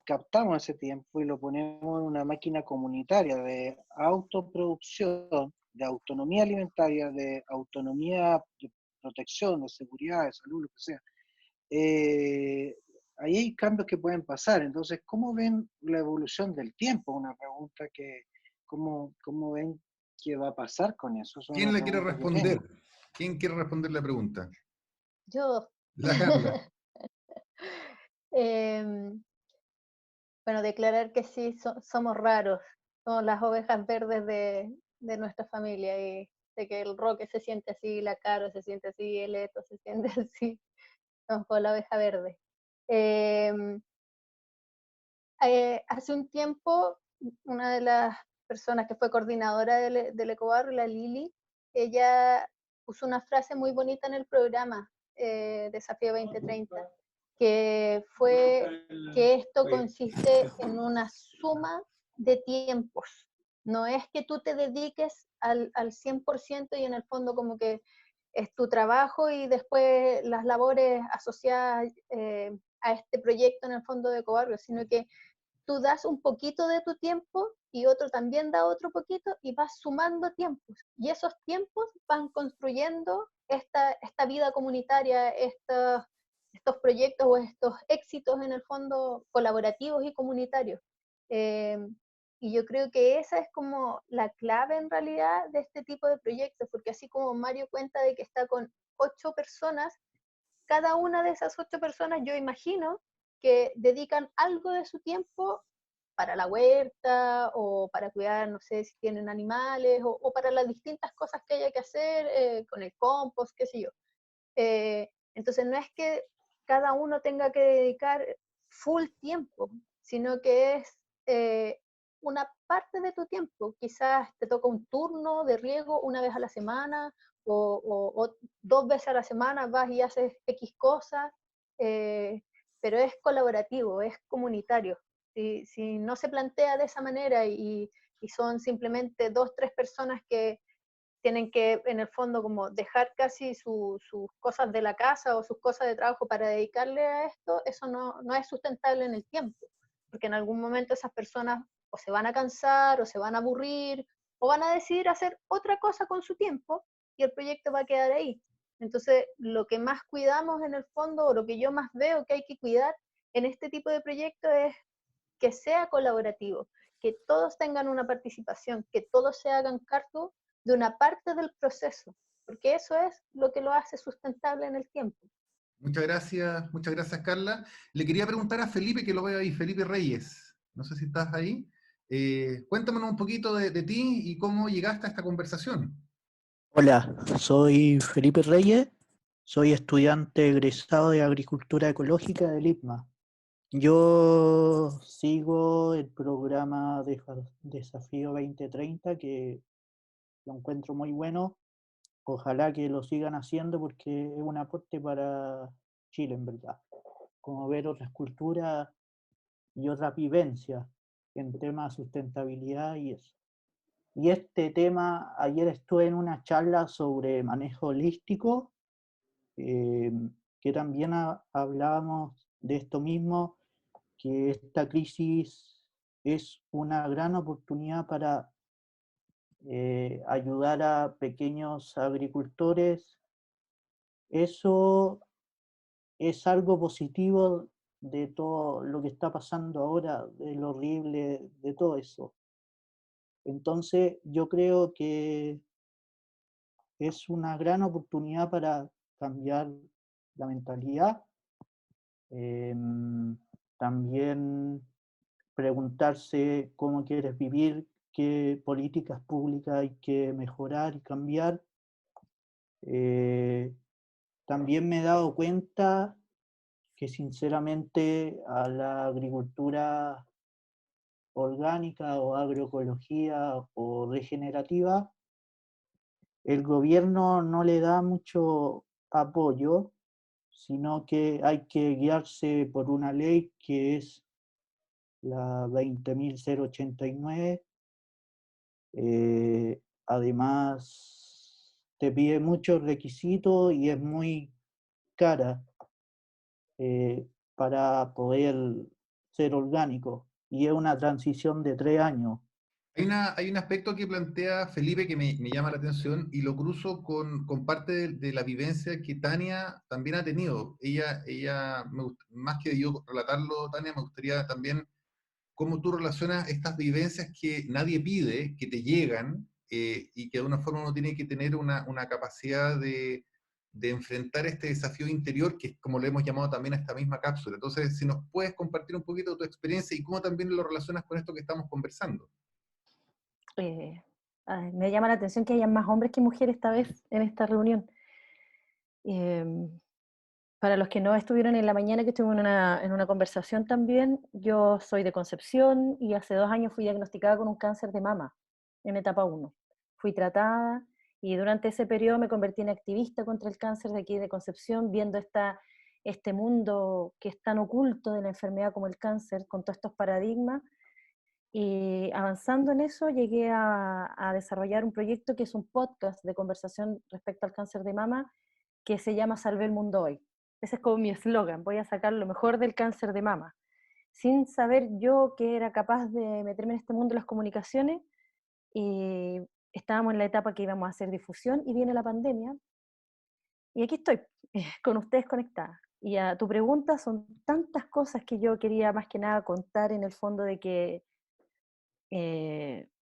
captamos ese tiempo y lo ponemos en una máquina comunitaria de autoproducción, de autonomía alimentaria, de autonomía de protección, de seguridad, de salud, lo que sea. Ahí hay cambios que pueden pasar. Entonces, ¿cómo ven la evolución del tiempo? Una pregunta que, ¿cómo ven que va a pasar con eso? Es ¿Quién una le quiere pregunta que responder? tengo. ¿Quién quiere responder la pregunta? Yo, La Carla. em, bueno, declarar que sí, somos raros, somos las ovejas verdes de nuestra familia y de que el Roque se siente así, la Caro se siente así, el Eto se siente así, somos con la oveja verde. Em, hace un tiempo, una de las personas que fue coordinadora del Ecobarrio, la Lili, ella puso una frase muy bonita en el programa Desafío 2030, que fue que esto consiste en una suma de tiempos. No es que tú te dediques al 100% y en el fondo como que es tu trabajo y después las labores asociadas a este proyecto en el fondo de Ecobarrio, sino que tú das un poquito de tu tiempo y otro también da otro poquito y vas sumando tiempos. Y esos tiempos van construyendo esta vida comunitaria, estos proyectos o estos éxitos en el fondo colaborativos y comunitarios. Eh, y yo creo que esa es como la clave en realidad de este tipo de proyectos, porque así como Mario cuenta de que está con 8 personas, cada una de esas 8 personas yo imagino que dedican algo de su tiempo para la huerta o para cuidar, no sé si tienen animales o para las distintas cosas que haya que hacer con el compost, qué sé yo. Entonces no es que cada uno tenga que dedicar full tiempo, sino que es una parte de tu tiempo. Quizás te toca un turno de riego una vez a la semana o 2 veces a la semana vas y haces X cosas, pero es colaborativo, es comunitario. Si no se plantea de esa manera y son simplemente 2, 3 personas que tienen que en el fondo como dejar casi sus cosas de la casa o sus cosas de trabajo para dedicarle a esto, eso no es sustentable en el tiempo, porque en algún momento esas personas o se van a cansar o se van a aburrir o van a decidir hacer otra cosa con su tiempo y el proyecto va a quedar ahí. Entonces, lo que más cuidamos en el fondo, o lo que yo más veo que hay que cuidar en este tipo de proyectos es que sea colaborativo, que todos tengan una participación, que todos se hagan cargo de una parte del proceso, porque eso es lo que lo hace sustentable en el tiempo. Muchas gracias Carla. Le quería preguntar a Felipe, que lo veo ahí, Felipe Reyes. No sé si estás ahí. Cuéntanos un poquito de ti y cómo llegaste a esta conversación. Hola, soy Felipe Reyes, soy estudiante egresado de Agricultura Ecológica del IPMA. Yo sigo el programa de Desafío 2030, que lo encuentro muy bueno. Ojalá que lo sigan haciendo porque es un aporte para Chile, en verdad. Como ver otras culturas y otras vivencias en temas de sustentabilidad y eso. Y este tema, ayer estuve en una charla sobre manejo holístico, que también hablábamos de esto mismo, que esta crisis es una gran oportunidad para ayudar a pequeños agricultores. Eso es algo positivo de todo lo que está pasando ahora, de lo horrible de todo eso. Entonces yo creo que es una gran oportunidad para cambiar la mentalidad. También preguntarse cómo quieres vivir, qué políticas públicas hay que mejorar y cambiar. También me he dado cuenta que sinceramente a la agricultura orgánica o agroecología o regenerativa, el gobierno no le da mucho apoyo sino que hay que guiarse por una ley que es la 20.089. Además, te pide muchos requisitos y es muy cara para poder ser orgánico. Y es una transición de 3 años. Hay un aspecto que plantea Felipe que me llama la atención y lo cruzo con parte de la vivencia que Tania también ha tenido. Más que yo relatarlo, Tania, me gustaría también cómo tú relacionas estas vivencias que nadie pide, que te llegan, y que de alguna forma uno tiene que tener una capacidad de enfrentar este desafío interior, que es como le hemos llamado también a esta misma cápsula. Entonces, si nos puedes compartir un poquito de tu experiencia y cómo también lo relacionas con esto que estamos conversando. Me llama la atención que hayan más hombres que mujeres esta vez en esta reunión. Para los que no estuvieron en la mañana, que estuvimos en una conversación también, yo soy de Concepción y hace 2 años fui diagnosticada con un cáncer de mama en etapa 1. Fui tratada y durante ese periodo me convertí en activista contra el cáncer de aquí de Concepción, viendo este mundo que es tan oculto de la enfermedad como el cáncer, con todos estos paradigmas. Y avanzando en eso, llegué a desarrollar un proyecto que es un podcast de conversación respecto al cáncer de mama, que se llama Salvé el Mundo Hoy. Ese es como mi eslogan, voy a sacar lo mejor del cáncer de mama. Sin saber yo que era capaz de meterme en este mundo de las comunicaciones, y estábamos en la etapa que íbamos a hacer difusión y viene la pandemia, y aquí estoy, con ustedes conectada. Y a tu pregunta, son tantas cosas que yo quería más que nada contar en el fondo de que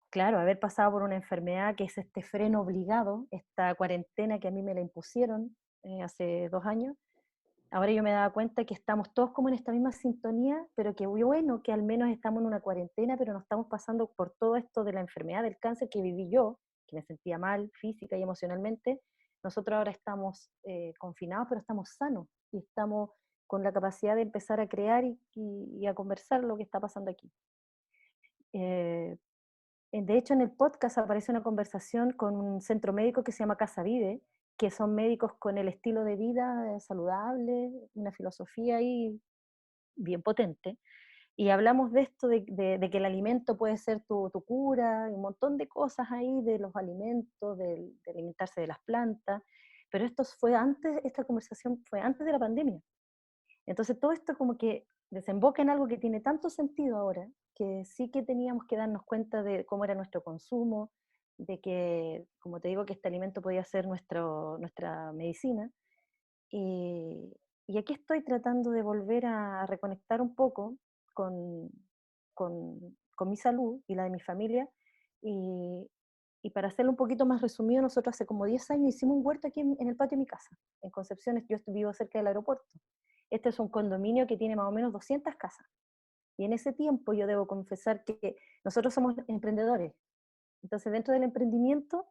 claro, haber pasado por una enfermedad que es este freno obligado, esta cuarentena que a mí me la impusieron hace 2 años, ahora yo me daba cuenta que estamos todos como en esta misma sintonía, pero que bueno, que al menos estamos en una cuarentena, pero no estamos pasando por todo esto de la enfermedad del cáncer que viví yo, que me sentía mal física y emocionalmente. Nosotros ahora estamos confinados, pero estamos sanos y estamos con la capacidad de empezar a crear y a conversar lo que está pasando aquí. De hecho, en el podcast aparece una conversación con un centro médico que se llama Casa Vive, que son médicos con el estilo de vida saludable, una filosofía ahí bien potente. Y hablamos de esto, de que el alimento puede ser tu cura, y un montón de cosas ahí, de los alimentos, de alimentarse de las plantas. Pero esta conversación fue antes de la pandemia. Entonces todo esto como que desemboca en algo que tiene tanto sentido ahora, que sí que teníamos que darnos cuenta de cómo era nuestro consumo, de que, como te digo, que este alimento podía ser nuestra medicina. Y aquí estoy tratando de volver a reconectar un poco con, con mi salud y la de mi familia. Y para hacerlo un poquito más resumido, nosotros hace como 10 años hicimos un huerto aquí en el patio de mi casa, en Concepción. Yo vivo cerca del aeropuerto. Este es un condominio que tiene más o menos 200 casas. Y en ese tiempo yo debo confesar que nosotros somos emprendedores. Entonces dentro del emprendimiento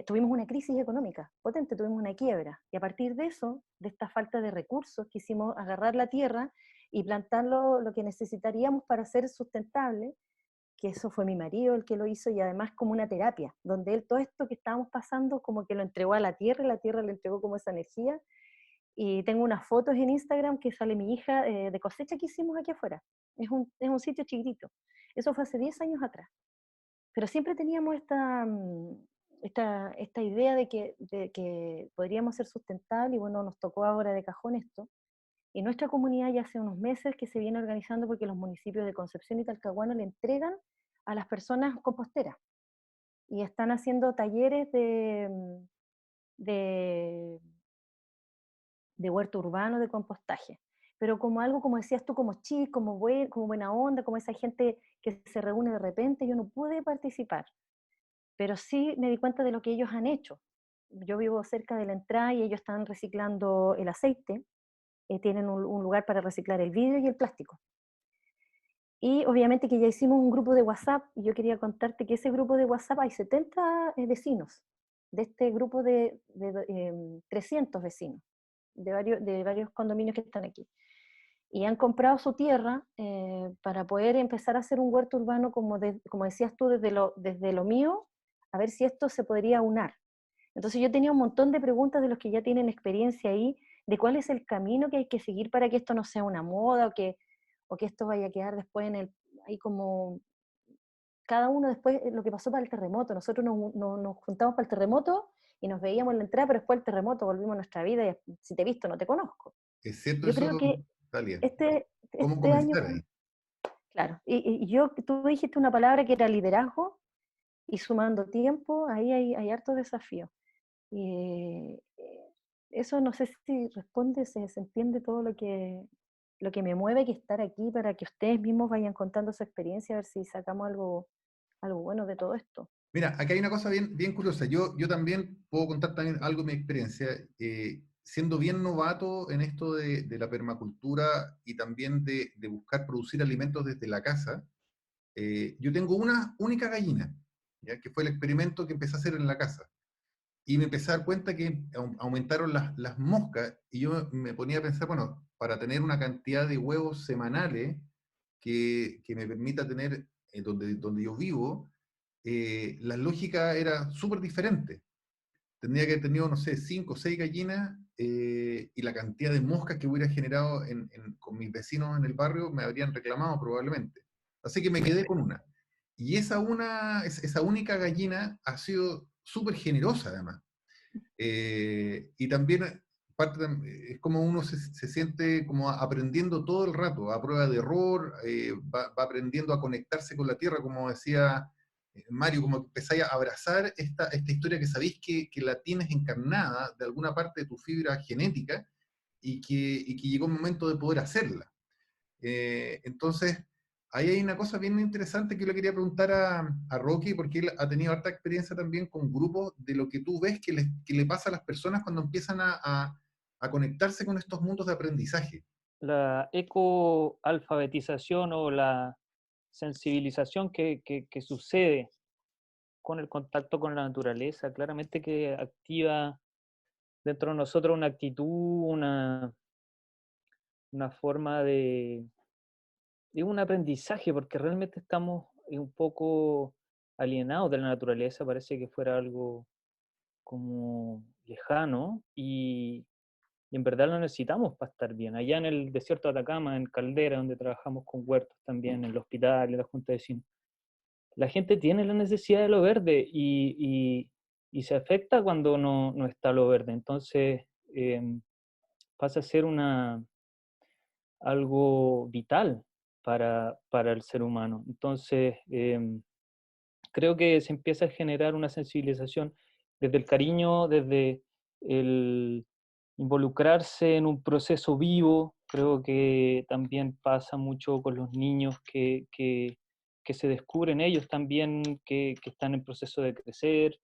tuvimos una crisis económica potente, tuvimos una quiebra. Y a partir de eso, de esta falta de recursos, quisimos agarrar la tierra y plantar lo que necesitaríamos para ser sustentable, que eso fue mi marido el que lo hizo, y además como una terapia, donde él todo esto que estábamos pasando como que lo entregó a la tierra, y la tierra le entregó como esa energía. Y tengo unas fotos en Instagram que sale mi hija de cosecha que hicimos aquí afuera. Es un sitio chiquitito. Eso fue hace 10 años atrás. Pero siempre teníamos esta idea de que podríamos ser sustentables, y bueno, nos tocó ahora de cajón esto. Y nuestra comunidad ya hace unos meses que se viene organizando porque los municipios de Concepción y Talcahuano le entregan a las personas composteras. Y están haciendo talleres de huerto urbano, de compostaje, pero como algo, como decías tú, como chic, como buena onda, como esa gente que se reúne de repente. Yo no pude participar, pero sí me di cuenta de lo que ellos han hecho. Yo vivo cerca de la entrada y ellos están reciclando el aceite, tienen un lugar para reciclar el vidrio y el plástico. Y obviamente que ya hicimos un grupo de WhatsApp, y yo quería contarte que ese grupo de WhatsApp hay 70 vecinos, de este grupo de 300 vecinos, de varios condominios que están aquí. Y han comprado su tierra para poder empezar a hacer un huerto urbano, como decías tú, desde lo mío, a ver si esto se podría unar. Entonces yo tenía un montón de preguntas de los que ya tienen experiencia ahí, de cuál es el camino que hay que seguir para que esto no sea una moda o que esto vaya a quedar después ahí como cada uno después, lo que pasó para el terremoto, nosotros nos juntamos para el terremoto y nos veíamos en la entrada, pero después del terremoto volvimos a nuestra vida y si te he visto no te conozco. ¿Es cierto Yo eso, creo que Talia? ¿Cómo este año, comenzar ahí? claro, tú dijiste una palabra que era liderazgo, y sumando tiempo, ahí hay harto desafío. Y eso no sé si responde, se entiende todo lo que me mueve que estar aquí para que ustedes mismos vayan contando su experiencia, a ver si sacamos algo bueno de todo esto. Mira, aquí hay una cosa bien curiosa. Yo también puedo contar también algo de mi experiencia. Siendo bien novato en esto de la permacultura y también de buscar producir alimentos desde la casa, yo tengo una única gallina, ¿ya? Que fue el experimento que empecé a hacer en la casa. Y me empecé a dar cuenta que aumentaron las moscas y yo me ponía a pensar, bueno, para tener una cantidad de huevos semanales que me permita tener donde yo vivo, la lógica era súper diferente. Tendría que haber tenido, no sé, 5 o 6 gallinas y la cantidad de moscas que hubiera generado con mis vecinos en el barrio me habrían reclamado probablemente. Así que me quedé con una. Y esa única gallina ha sido súper generosa además. Y también es como uno se siente como aprendiendo todo el rato, a prueba de error, va aprendiendo a conectarse con la tierra, como decía Mario, como que empezáis a abrazar esta historia que sabéis que la tienes encarnada de alguna parte de tu fibra genética y que llegó el momento de poder hacerla. Entonces, ahí hay una cosa bien interesante que yo le quería preguntar a Rocky, porque él ha tenido harta experiencia también con grupos de lo que tú ves que le pasa a las personas cuando empiezan a conectarse con estos mundos de aprendizaje. La ecoalfabetización o la sensibilización que sucede con el contacto con la naturaleza, claramente que activa dentro de nosotros una actitud, una forma de un aprendizaje, porque realmente estamos un poco alienados de la naturaleza, parece que fuera algo como lejano y en verdad lo necesitamos para estar bien. Allá en el desierto de Atacama, en Caldera, donde trabajamos con huertos también, en el hospital, en la Junta de Vecinos, la gente tiene la necesidad de lo verde y se afecta cuando no está lo verde. Entonces pasa a ser algo vital para el ser humano. Entonces creo que se empieza a generar una sensibilización desde el cariño, desde el involucrarse en un proceso vivo. Creo que también pasa mucho con los niños que se descubren ellos también, que están en proceso de crecer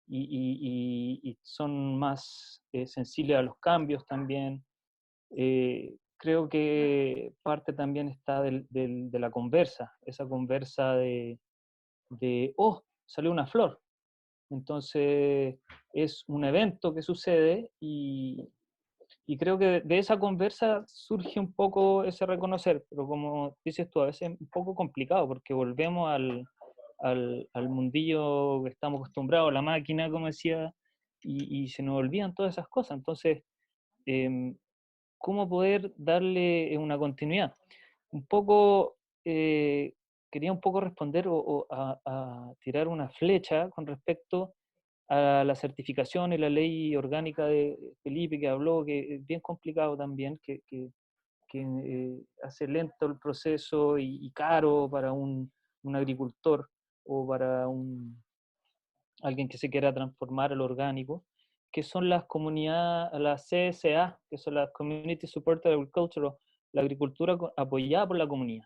y son más sensibles a los cambios también. Creo que parte también está de la conversa, esa conversa oh, salió una flor. Entonces es un evento que sucede y creo que de esa conversa surge un poco ese reconocer, pero como dices tú, a veces es un poco complicado porque volvemos al mundillo que estamos acostumbrados, a la máquina, como decía, y se nos olvidan todas esas cosas. Entonces, ¿cómo poder darle una continuidad? Un poco, quería un poco responder o a tirar una flecha con respecto a la certificación y la ley orgánica de Felipe que habló, que es bien complicado también, que hace lento el proceso y caro para un agricultor o para alguien que se quiera transformar al orgánico, que son las comunidades, las CSA, que son las Community Supported Agriculture, la agricultura apoyada por la comunidad,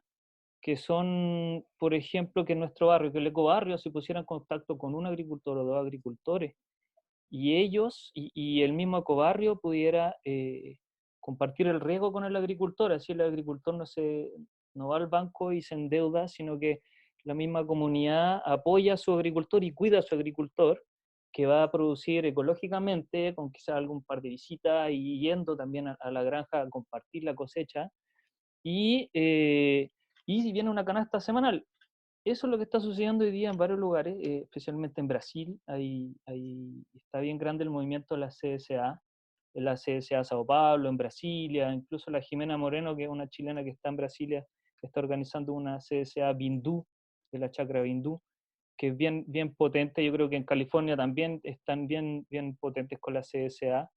que son, por ejemplo, que en nuestro barrio, que el ecobarrio, se pusiera en contacto con un agricultor o dos agricultores, y ellos y el mismo ecobarrio pudiera compartir el riesgo con el agricultor, así el agricultor no va al banco y se endeuda, sino que la misma comunidad apoya a su agricultor y cuida a su agricultor, que va a producir ecológicamente, con quizás algún par de visitas y yendo también a la granja a compartir la cosecha, y viene una canasta semanal. Eso es lo que está sucediendo hoy día en varios lugares, especialmente en Brasil. Está bien grande el movimiento de la CSA, en la CSA Sao Paulo, en Brasilia, incluso la Jimena Moreno, que es una chilena que está en Brasilia, que está organizando una CSA Bindú, de la chacra Bindú, que es bien, bien potente. Yo creo que en California también están bien, bien potentes con la CSA.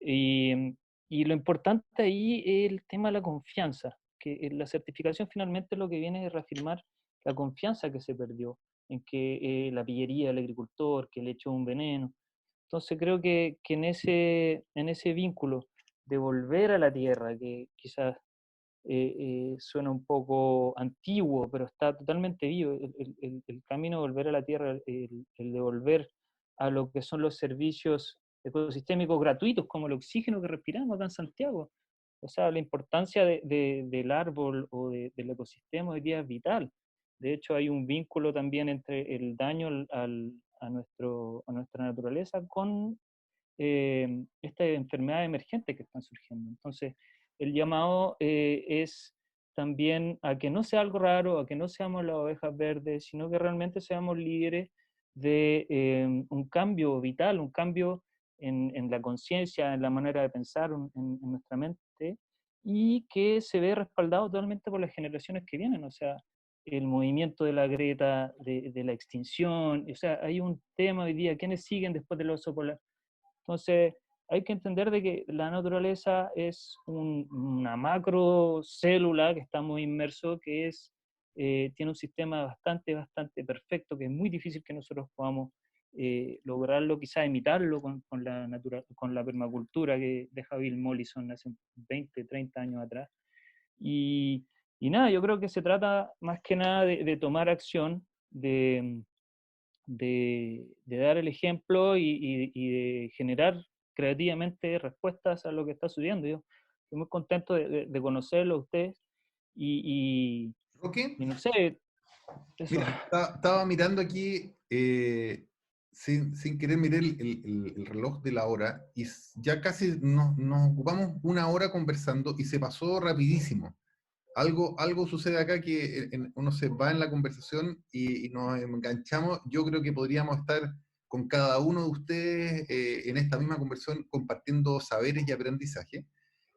Y lo importante ahí es el tema de la confianza, que la certificación finalmente lo que viene es reafirmar la confianza que se perdió en que la pillería del agricultor, que le echó un veneno. Entonces creo que en ese vínculo de volver a la tierra, que quizás suena un poco antiguo, pero está totalmente vivo, el camino de volver a la tierra, el de volver a lo que son los servicios ecosistémicos gratuitos, como el oxígeno que respiramos acá en Santiago. O sea, la importancia del árbol o del ecosistema hoy día es vital. De hecho, hay un vínculo también entre el daño a nuestra naturaleza con estas enfermedades emergentes que están surgiendo. Entonces, el llamado es también a que no sea algo raro, a que no seamos las ovejas verdes, sino que realmente seamos líderes de un cambio vital, un cambio en la conciencia, en la manera de pensar, en nuestra mente, y que se ve respaldado totalmente por las generaciones que vienen. O sea, el movimiento de la Greta, de la extinción, o sea, hay un tema hoy día, ¿quiénes siguen después del oso polar? Entonces, hay que entender de que la naturaleza es una macro célula que estamos inmersos, que tiene un sistema bastante, bastante perfecto, que es muy difícil que nosotros podamos lograrlo, quizás imitarlo con la permacultura que deja Bill Mollison hace 20, 30 años atrás. Y nada, yo creo que se trata más que nada de tomar acción, de dar el ejemplo y de generar creativamente respuestas a lo que está sucediendo. Yo estoy muy contento de conocerlo a ustedes Roque, y no sé, eso. mira, estaba mirando aquí, sin querer miré el reloj de la hora, y ya casi nos ocupamos una hora conversando y se pasó rapidísimo. Algo sucede acá que uno se va en la conversación y nos enganchamos. Yo creo que podríamos estar con cada uno de ustedes en esta misma conversación compartiendo saberes y aprendizaje.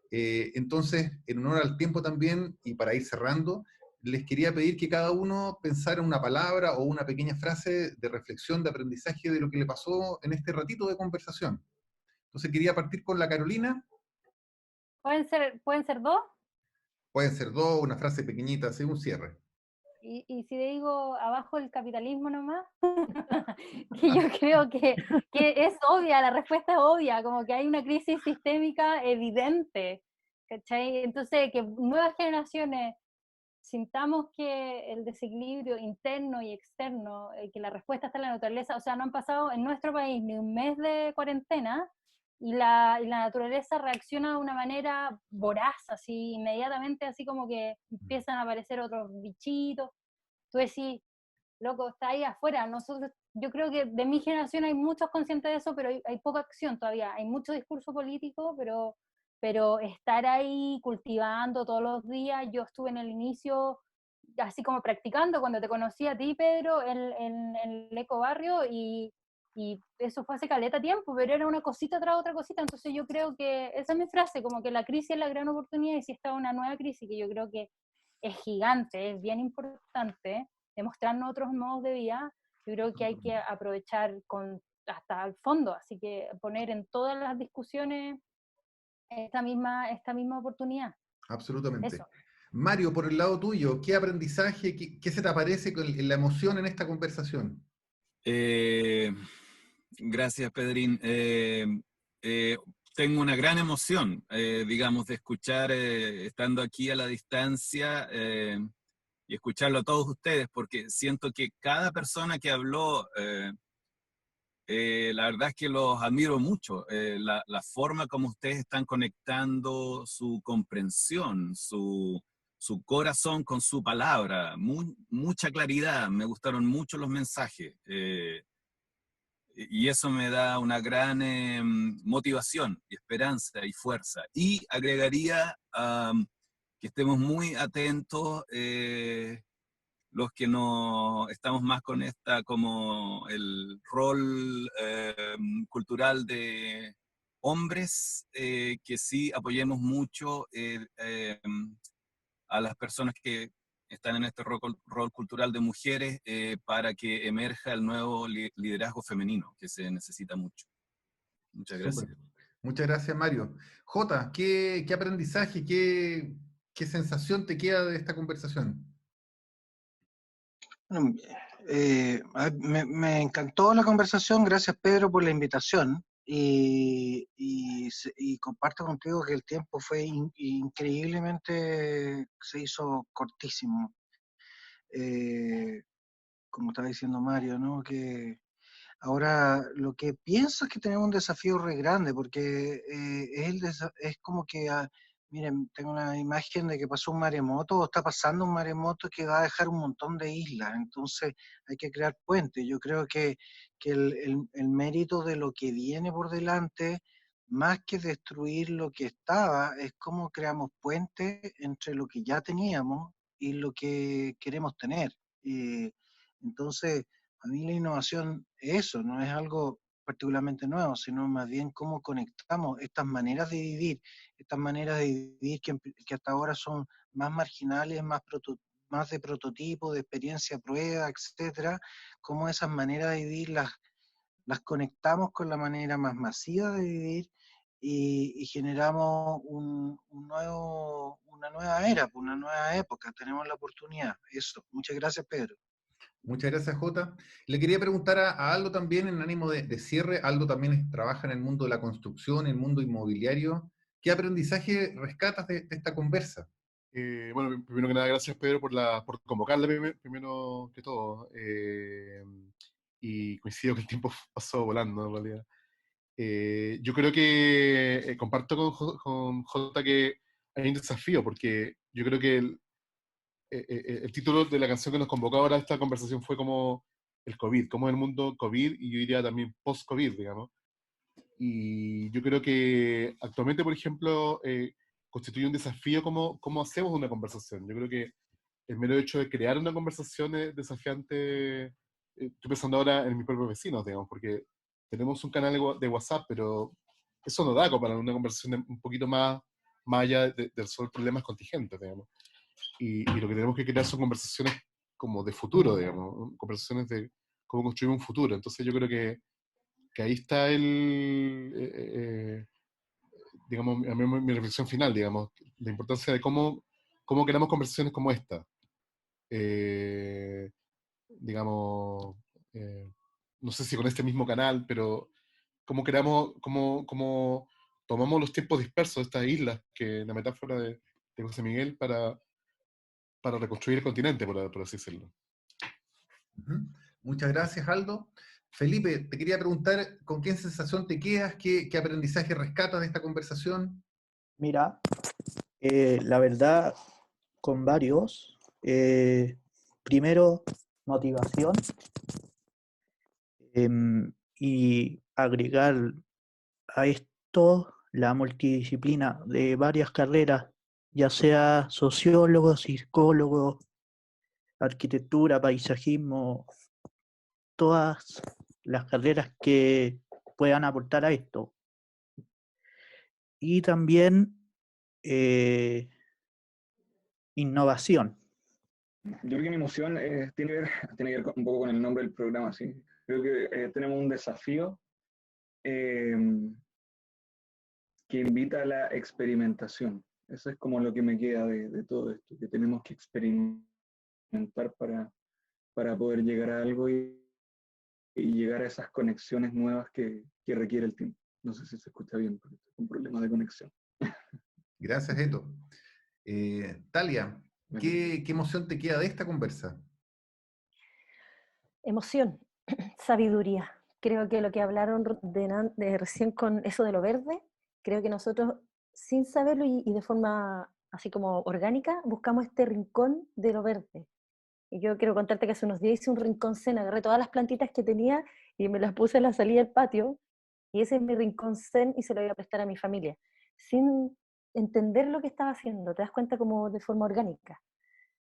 Entonces, en honor al tiempo también, y para ir cerrando, les quería pedir que cada uno pensara una palabra o una pequeña frase de reflexión, de aprendizaje de lo que le pasó en este ratito de conversación. Entonces, quería partir con la Carolina. ¿Pueden ser dos? Pueden ser dos, una frase pequeñita, así un cierre. Y si le digo abajo el capitalismo nomás, que yo creo que es obvia, la respuesta es obvia, como que hay una crisis sistémica evidente, ¿cachai? Entonces, que nuevas generaciones sintamos que el desequilibrio interno y externo, que la respuesta está en la naturaleza, o sea, no han pasado en nuestro país ni un mes de cuarentena, y la naturaleza reacciona de una manera voraz, así inmediatamente, así como que empiezan a aparecer otros bichitos. Tú decís, loco, está ahí afuera. Nosotros, yo creo que de mi generación hay muchos conscientes de eso, pero hay poca acción todavía. Hay mucho discurso político, pero estar ahí cultivando todos los días. Yo estuve en el inicio así como practicando cuando te conocí a ti, Pedro, en el ecobarrio, y eso fue hace caleta tiempo, pero era una cosita tras otra cosita. Entonces yo creo que esa es mi frase, como que la crisis es la gran oportunidad, y si está una nueva crisis que yo creo que es gigante, es bien importante, demostrarnos otros modos de vida, yo creo que hay que aprovechar hasta el fondo, así que poner en todas las discusiones esta misma oportunidad. Absolutamente. Eso. Mario, por el lado tuyo, ¿qué aprendizaje, qué se te aparece en la emoción en esta conversación? Gracias, Pedrín. Tengo una gran emoción, digamos, de escuchar, estando aquí a la distancia, y escucharlo a todos ustedes, porque siento que cada persona que habló, la verdad es que los admiro mucho. La forma como ustedes están conectando su comprensión, su corazón con su palabra, mucha claridad, me gustaron mucho los mensajes. Y eso me da una gran motivación y esperanza y fuerza. Y agregaría que estemos muy atentos, los que no estamos más con como el rol cultural de hombres que sí apoyemos mucho a las personas que están en este rol cultural de mujeres para que emerja el nuevo liderazgo femenino que se necesita mucho. Muchas gracias. Súper. Muchas gracias, Mario. Jota, ¿qué aprendizaje, qué sensación te queda de esta conversación? Bueno, me encantó la conversación, gracias Pedro por la invitación y comparto contigo que el tiempo fue increíblemente, se hizo cortísimo. Como estaba diciendo Mario, ¿no? Que ahora lo que pienso es que tenemos un desafío re grande, porque es como que, miren, tengo una imagen de que pasó un maremoto, o está pasando un maremoto que va a dejar un montón de islas, entonces hay que crear puentes. Yo creo que el mérito de lo que viene por delante, más que destruir lo que estaba, es cómo creamos puentes entre lo que ya teníamos y lo que queremos tener. Entonces, a mí la innovación es eso, no es algo particularmente nuevo, sino más bien cómo conectamos estas maneras de vivir que hasta ahora son más marginales, más de prototipo, de experiencia prueba, etcétera, cómo esas maneras de vivir las conectamos con la manera más masiva de vivir y generamos una nueva era, una nueva época, tenemos la oportunidad. Eso, muchas gracias Pedro. Muchas gracias, Jota. Le quería preguntar a Aldo también, en ánimo de cierre. Aldo también trabaja en el mundo de la construcción, en el mundo inmobiliario. ¿Qué aprendizaje rescatas de esta conversa? Bueno, primero que nada, gracias Pedro por convocarla primero que todo. Y coincido que el tiempo pasó volando en realidad. Yo creo que comparto con Jota que hay un desafío, porque yo creo que el título de la canción que nos convocó ahora a esta conversación fue como el COVID, como el mundo COVID, y yo diría también post-COVID, digamos. Y yo creo que actualmente, por ejemplo, constituye un desafío cómo hacemos una conversación. Yo creo que el mero hecho de crear una conversación es desafiante. Estoy pensando ahora en mis propios vecinos, digamos, porque tenemos un canal de WhatsApp, pero eso no da como para una conversación un poquito más allá de resolver problemas contingentes, digamos. Y lo que tenemos que crear son conversaciones como de futuro, digamos, conversaciones de cómo construir un futuro. Entonces yo creo que ahí está digamos, mi reflexión final, digamos, la importancia de cómo creamos conversaciones como esta. Digamos, no sé si con este mismo canal, pero cómo tomamos los tiempos dispersos de estas islas, que la metáfora de José Miguel, para reconstruir el continente, por así decirlo. Muchas gracias, Aldo. Felipe, te quería preguntar, ¿con qué sensación te quedas? ¿Qué aprendizaje rescatas de esta conversación? Mira, la verdad, con varios. Primero, motivación. Y agregar a esto la multidisciplina de varias carreras, ya sea sociólogo, psicólogo, arquitectura, paisajismo, todas las carreras que puedan aportar a esto. Y también innovación. Yo creo que mi emoción tiene que ver un poco con el nombre del programa, ¿sí? Creo que tenemos un desafío que invita a la experimentación. Eso es como lo que me queda de todo esto, que tenemos que experimentar para poder llegar a algo y llegar a esas conexiones nuevas que requiere el tiempo. No sé si se escucha bien, porque es un problema de conexión. Gracias, Eto. Talia, ¿qué emoción te queda de esta conversa? Emoción, sabiduría. Creo que lo que hablaron de recién con eso de lo verde, creo que nosotros, sin saberlo y de forma así como orgánica, buscamos este rincón de lo verde. Y yo quiero contarte que hace unos días hice un rincón zen, agarré todas las plantitas que tenía y me las puse en la salida del patio, y ese es mi rincón zen y se lo voy a prestar a mi familia, sin entender lo que estaba haciendo, te das cuenta como de forma orgánica.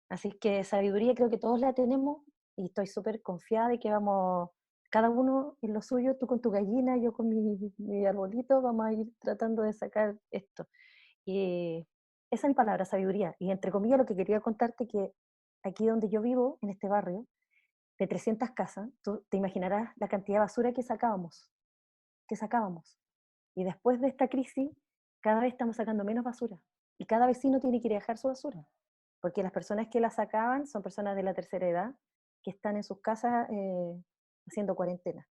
Así que sabiduría creo que todos la tenemos y estoy súper confiada de que vamos cada uno en lo suyo, tú con tu gallina, yo con mi arbolito, vamos a ir tratando de sacar esto. Y esa es mi palabra, sabiduría. Y entre comillas lo que quería contarte que aquí donde yo vivo, en este barrio, de 300 casas, tú te imaginarás la cantidad de basura que sacábamos. Y después de esta crisis, cada vez estamos sacando menos basura. Y cada vecino tiene que ir a dejar su basura. Porque las personas que la sacaban son personas de la tercera edad que están en sus casas haciendo cuarentena.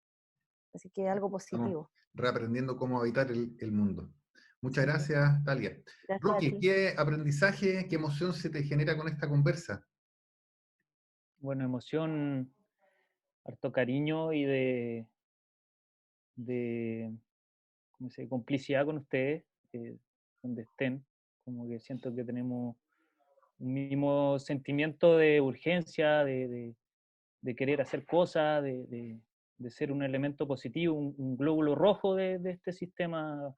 Así que algo positivo. Estamos reaprendiendo cómo habitar el mundo. Muchas Sí, pues. gracias, Talia. Gracias a Roque, ti. ¿qué aprendizaje, qué emoción se te genera con esta conversa? Bueno, emoción, harto cariño y de ¿cómo se dice? Complicidad con ustedes, donde estén. Como que siento que tenemos un mismo sentimiento de urgencia, de querer hacer cosas, de ser un elemento positivo, un glóbulo rojo de este sistema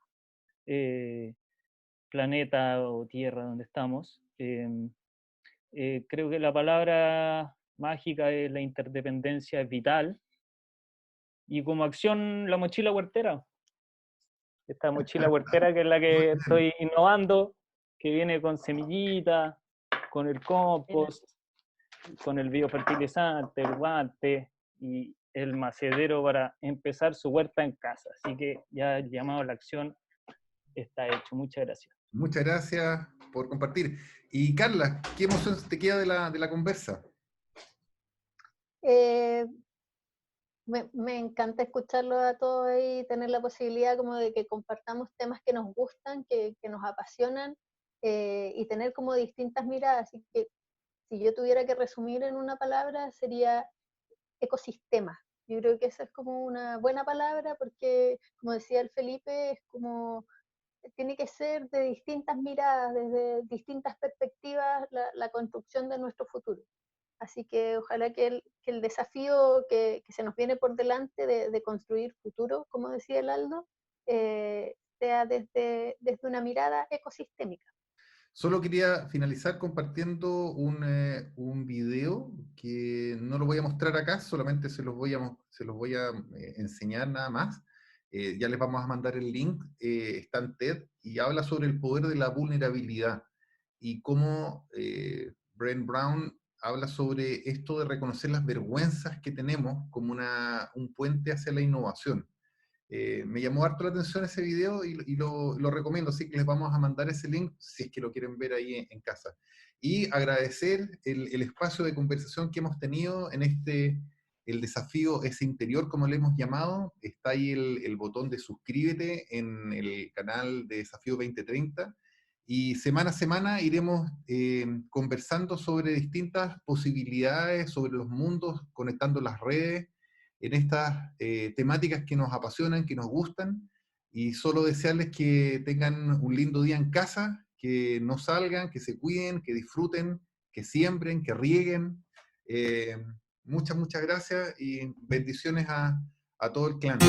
planeta o tierra donde estamos. Creo que la palabra mágica es la interdependencia es vital. Y como acción, la mochila huertera. Esta mochila huertera que es la que estoy innovando, que viene con semillitas, con el compost, con el biofertilizante, el guante y el macedero para empezar su huerta en casa. Así que ya el llamado a la acción está hecho. Muchas gracias. Muchas gracias por compartir. Y Carla, ¿qué emoción te queda de la conversa? Me encanta escucharlo a todos y tener la posibilidad como de que compartamos temas que nos gustan, que nos apasionan, y tener como distintas miradas. Así que si yo tuviera que resumir en una palabra sería ecosistema. Yo creo que esa es como una buena palabra porque, como decía el Felipe, es como tiene que ser de distintas miradas, desde distintas perspectivas, la construcción de nuestro futuro. Así que ojalá que el desafío que se nos viene por delante de construir futuro, como decía el Aldo, sea desde una mirada ecosistémica. Solo quería finalizar compartiendo un video que no lo voy a mostrar acá, solamente se los voy a enseñar nada más. Ya les vamos a mandar el link, está en TED, y habla sobre el poder de la vulnerabilidad y cómo Brené Brown habla sobre esto de reconocer las vergüenzas que tenemos como un puente hacia la innovación. Me llamó harto la atención ese video y lo recomiendo, así que les vamos a mandar ese link si es que lo quieren ver ahí en casa. Y agradecer el espacio de conversación que hemos tenido en el desafío ese interior, como le hemos llamado. Está ahí el botón de suscríbete en el canal de Desafío 2030. Y semana a semana iremos conversando sobre distintas posibilidades, sobre los mundos, conectando las redes, en estas temáticas que nos apasionan, que nos gustan, y solo desearles que tengan un lindo día en casa, que no salgan, que se cuiden, que disfruten, que siembren, que rieguen. Muchas gracias y bendiciones a todo el clan.